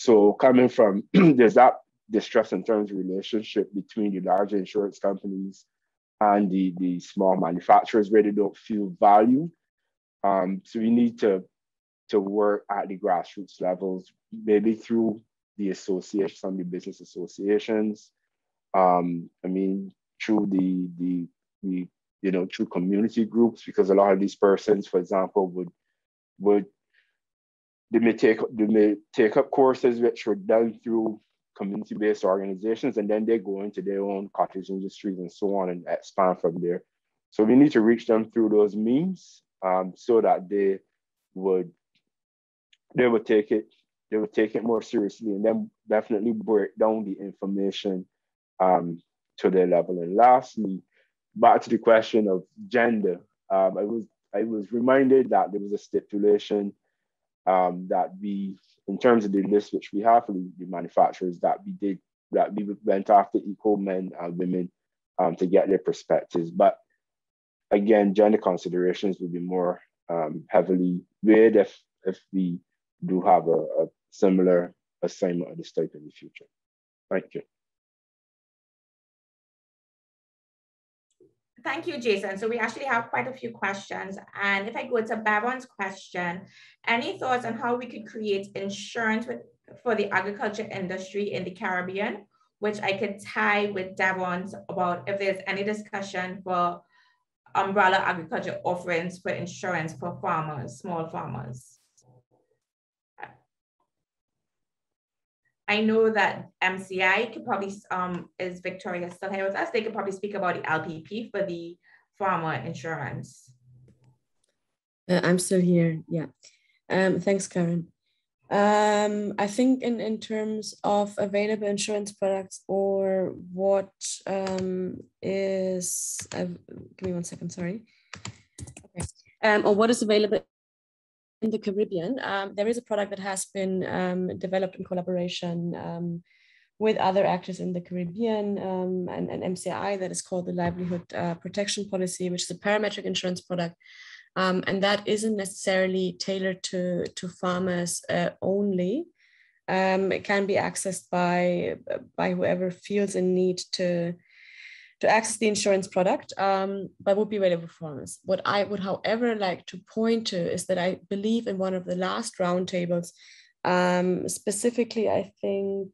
So coming from, there's that distrust in terms of relationship between the larger insurance companies and the small manufacturers where they don't feel valued. So we need to work at the grassroots levels, maybe through the association, some of the business associations. Through the through community groups, because a lot of these persons, for example, they may take up courses which are done through community-based organizations, and then they go into their own cottage industries and so on and expand from there. So we need to reach them through those means, so that they would take it more seriously, and then definitely break down the information to their level. And lastly, back to the question of gender, I was reminded that there was a stipulation that we, in terms of the list which we have for the manufacturers, that we went after equal men and women to get their perspectives. But again, gender considerations would be more heavily weighed if we do have a similar assignment of this type in the future. Thank you. Thank you, Jason. So we actually have quite a few questions. And if I go to Baron's question, any thoughts on how we could create insurance for the agriculture industry in the Caribbean, which I could tie with Devon's about if there's any discussion for umbrella agriculture offerings for insurance for farmers, small farmers. I know that MCI could probably, is Victoria still here with us? They could probably speak about the LPP for the farmer insurance. I'm still here, yeah. Thanks, Karen. I think in terms of available insurance products or what is, give me 1 second, sorry. Okay. Or what is available in the Caribbean, there is a product that has been developed in collaboration with other actors in the Caribbean and MCI that is called the Livelihood Protection Policy, which is a parametric insurance product. And that isn't necessarily tailored to farmers only. It can be accessed by whoever feels a need to access the insurance product, but would be available for farmers. What I would, however, like to point to is that I believe in one of the last roundtables, specifically, I think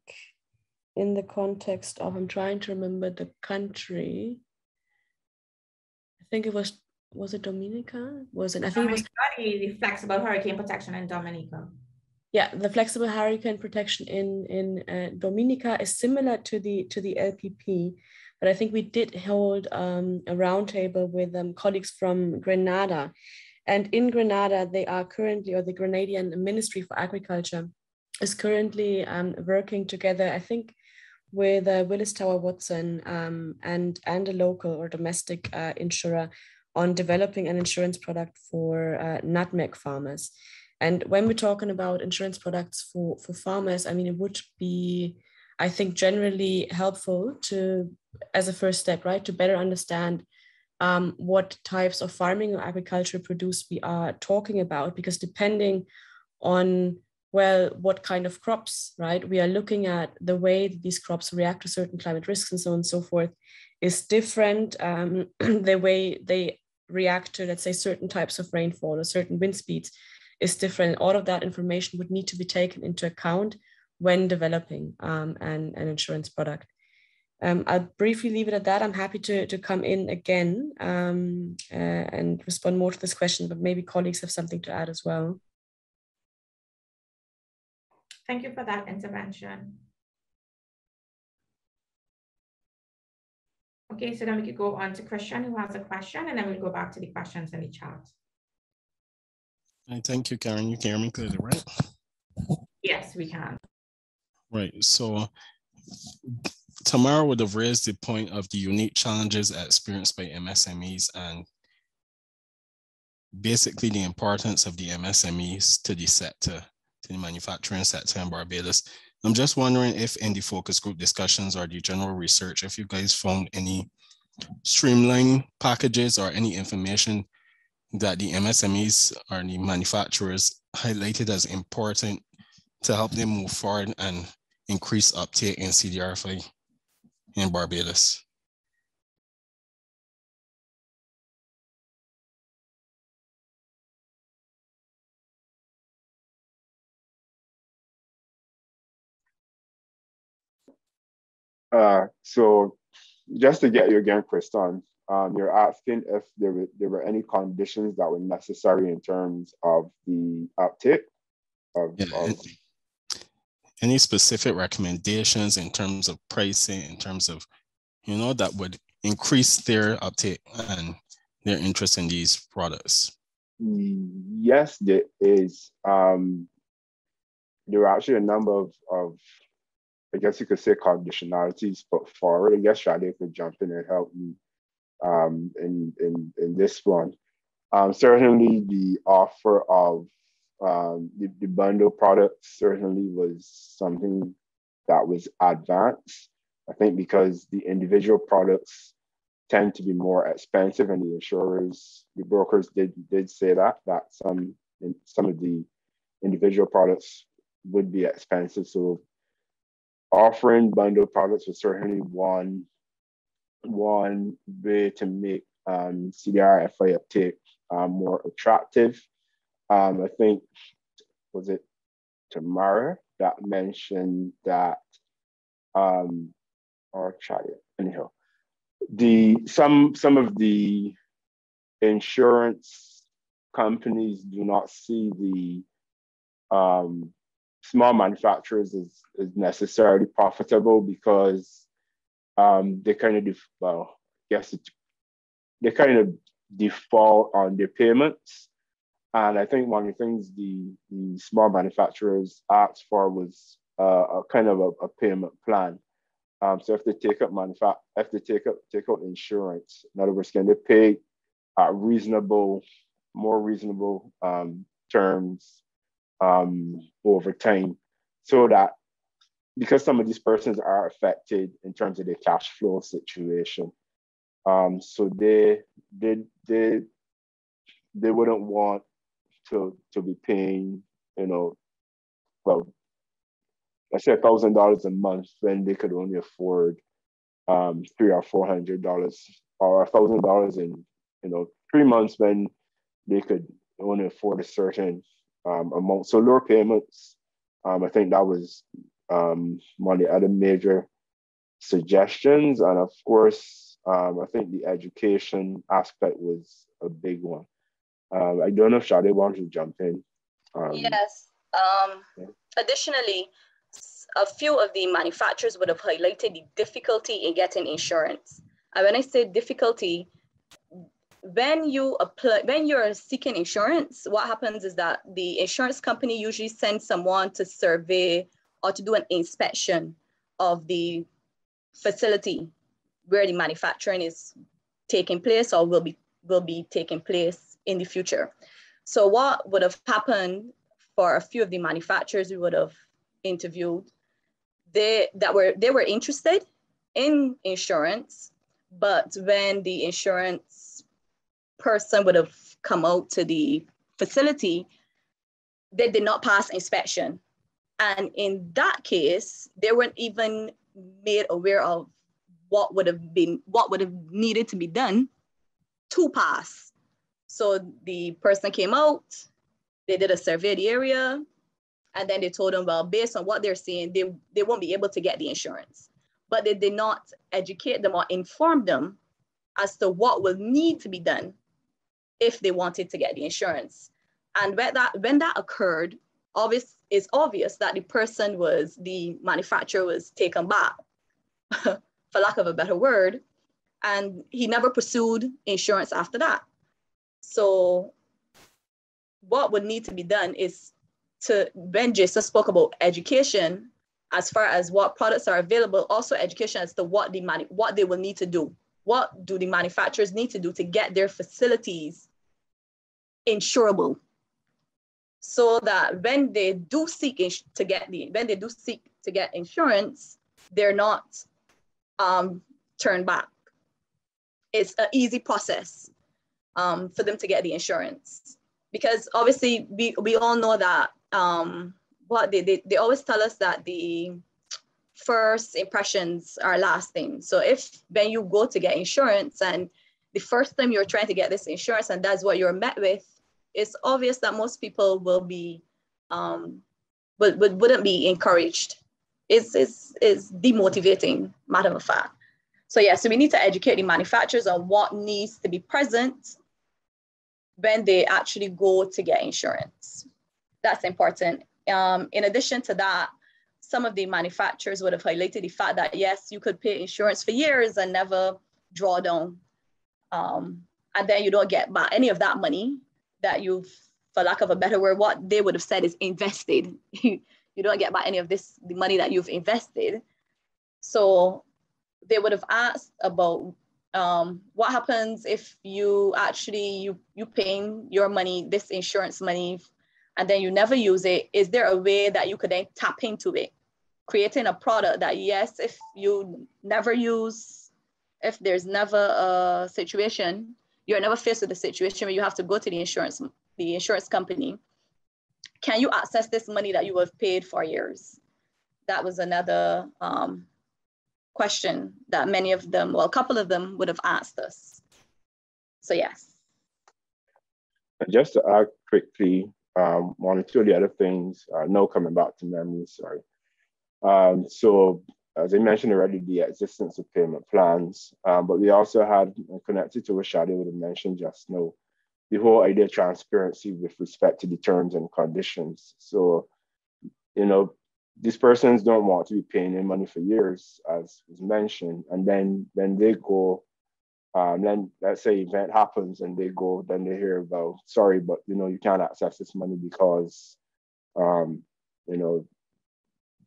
in the context of, I'm trying to remember the country. I think it was it Dominica? Was it? I think Dominica, it was the flexible hurricane protection in Dominica. Yeah, the flexible hurricane protection in Dominica is similar to the LPP. But I think we did hold a roundtable with colleagues from Grenada. And in Grenada, they are currently, or the Grenadian Ministry for Agriculture is currently working together, I think, with Willis Tower Watson and a local or domestic insurer on developing an insurance product for nutmeg farmers. And when we're talking about insurance products for farmers, I mean, it would be, I think, generally helpful to, as a first step, right, to better understand what types of farming or agricultural produce we are talking about, because depending on, well, what kind of crops, right, we are looking at, the way that these crops react to certain climate risks and so on and so forth is different. The way they react to, let's say, certain types of rainfall or certain wind speeds is different. All of that information would need to be taken into account when developing an insurance product. I'll briefly leave it at that. I'm happy to come in again and respond more to this question, but maybe colleagues have something to add as well. Thank you for that intervention. Okay, so then we could go on to Christian, who has a question, and then we'll go back to the questions in the chat. Thank you, Karen. You can hear me clearly, right? Yes, we can. Right. So Tamara would have raised the point of the unique challenges experienced by MSMEs and basically the importance of the MSMEs to the sector, to the manufacturing sector in Barbados. I'm just wondering if in the focus group discussions or the general research, if you guys found any streamline packages or any information that the MSMEs or the manufacturers highlighted as important to help them move forward and increase uptake in CRFI in Barbados? So just to get you again, Kriston, you're asking if there were any conditions that were necessary in terms of the uptake of any specific recommendations in terms of pricing, in terms of, that would increase their uptake and their interest in these products? Yes, there is. There are actually a number of I guess you could say conditionalities put forward. I guess Shade could jump in and help me in this one. Certainly the offer of the bundle products certainly was something that was advanced. I think because the individual products tend to be more expensive, and the brokers did say that some of the individual products would be expensive. So offering bundle products was certainly one way to make CRFI uptake more attractive. I think, was it Tamara that mentioned that, or Chad, anyhow, some of the insurance companies do not see the small manufacturers is necessarily profitable because they kind of they kind of default on their payments. And I think one of the things the small manufacturers asked for was a kind of a payment plan. So if they take up take out insurance, in other words, can they pay at more reasonable terms over time, so that because some of these persons are affected in terms of their cash flow situation, so they wouldn't want to be paying, well, let's say $1,000 a month when they could only afford $300 or $400, or $1,000 in 3 months when they could only afford a certain amount. So lower payments, I think that was one of the other major suggestions. And of course, I think the education aspect was a big one. I don't know if Shade wants to jump in. Yes. Additionally, a few of the manufacturers would have highlighted the difficulty in getting insurance. And when I say difficulty, when you're seeking insurance, what happens is that the insurance company usually sends someone to survey or to do an inspection of the facility where the manufacturing is taking place or will be taking place in the future. So what would have happened for a few of the manufacturers we would have interviewed, they were interested in insurance, but when the insurance person would have come out to the facility, they did not pass inspection. And in that case, they weren't even made aware of what would have needed to be done to pass. So the person came out, they did a survey of the area, and then they told them, well, based on what they're seeing, they won't be able to get the insurance. But they did not educate them or inform them as to what will need to be done if they wanted to get the insurance. And when that occurred, it's obvious that the manufacturer was taken back, for lack of a better word, and he never pursued insurance after that. So what would need to be done is when Jason spoke about education, as far as what products are available, also education as to what they will need to do. What do the manufacturers need to do to get their facilities insurable, so that when they do seek to get insurance, they're not turned back. It's an easy process for them to get the insurance, because obviously we all know that but they always tell us that the first impressions are lasting. So if when you go to get insurance and the first time you're trying to get this insurance and that's what you're met with, it's obvious that most people will be, wouldn't be encouraged. It's demotivating, matter of fact. So yeah, so we need to educate the manufacturers on what needs to be present when they actually go to get insurance. That's important. In addition to that, some of the manufacturers would have highlighted the fact that yes, you could pay insurance for years and never draw down. And then you don't get back any of that money that you've, for lack of a better word, what they would have said is invested. You don't get back any of this, the money that you've invested. So they would have asked about what happens if you actually, you paying your money, this insurance money, and then you never use it. Is there a way that you could then tap into it? Creating a product that, yes, if you never use, if there's never a situation, you're never faced with a situation where you have to go to the insurance company, can you access this money that you have paid for years? That was another question that many of them, well, a couple of them would have asked us. So yes. Just to add quickly, one or two of the other things, no coming back to memory, sorry. So as I mentioned already, the existence of payment plans, but we also had, connected to what Shadi would have mentioned just now, the whole idea of transparency with respect to the terms and conditions. So, you know, these persons don't want to be paying their money for years, as was mentioned, and then when they go, then let's say event happens and they go, then they hear about, sorry, but you know, you can't access this money because, you know,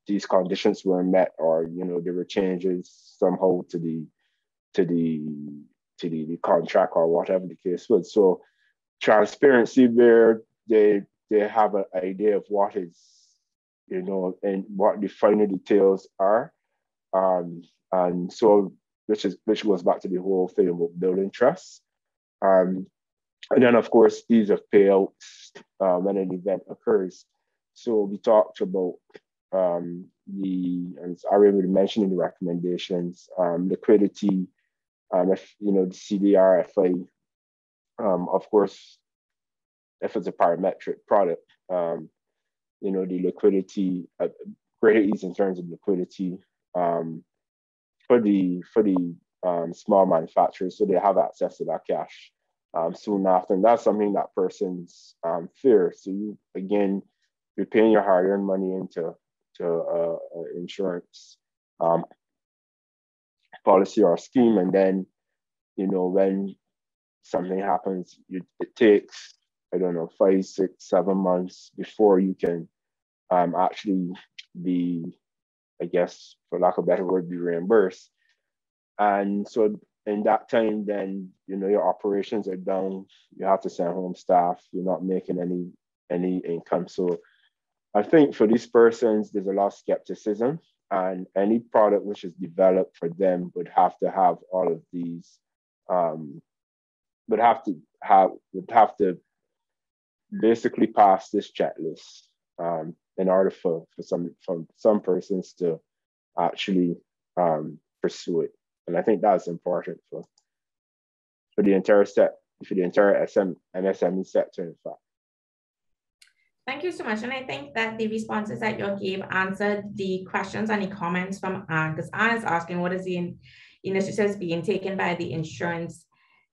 these conditions were met, or you know, there were changes somehow to the contract or whatever the case was. So transparency where they have an idea of what is, you know, and what the finer details are, and so which goes back to the whole thing about building trust, and then of course ease of payouts when an event occurs. So we talked about and I already mentioned in the recommendations, liquidity, if you know the CRFI, of course, if it's a parametric product, you know, the liquidity, greater ease in terms of liquidity for the small manufacturers, so they have access to that cash soon after, and that's something that persons fear. So you, again, you're paying your hard-earned money into insurance policy or scheme, and then, you know, when something happens, it takes, I don't know, 5, 6, 7 months before you can actually be, I guess, for lack of a better word, be reimbursed. And so in that time, then, you know, your operations are down, you have to send home staff, you're not making any income. So I think for these persons, there's a lot of skepticism, and any product which is developed for them would have to have all of these, would have to basically pass this checklist in order for some persons to actually pursue it. And I think that's important for the entire MSME sector, in fact. Thank you so much. And I think that the responses that you gave answered the questions and the comments from Anne, because Anne is asking what is the initiatives being taken by the insurance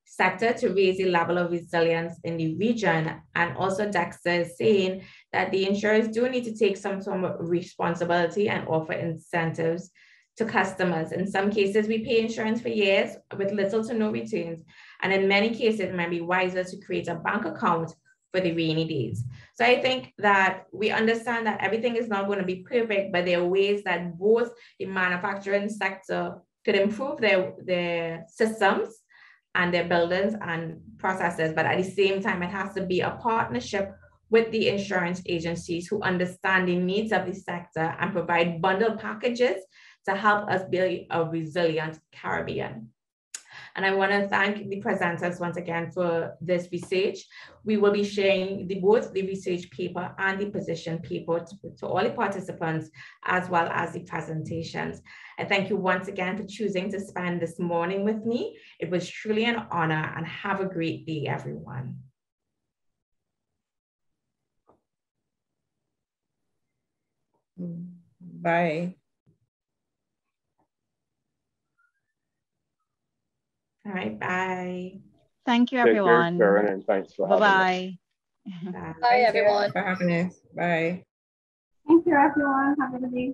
sector to raise the level of resilience in the region. And also Dexter is saying that the insurers do need to take some sort of responsibility and offer incentives to customers. In some cases, we pay insurance for years with little to no returns. And in many cases, it might be wiser to create a bank account for the rainy days. So I think that we understand that everything is not going to be perfect, but there are ways that both the manufacturing sector could improve their systems and their buildings and processes. But at the same time, it has to be a partnership with the insurance agencies who understand the needs of the sector and provide bundle packages to help us build a resilient Caribbean. And I want to thank the presenters once again for this research. We will be sharing both the research paper and the position paper to all the participants, as well as the presentations. I thank you once again for choosing to spend this morning with me. It was truly an honor, and have a great day, everyone. Bye. All right, bye. Thank you, everyone. Take care, Karen, and thanks for Bye-bye. Bye, everyone. For having us. Bye. Thank you, everyone. Have a good day.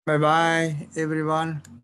Bye-bye, everyone.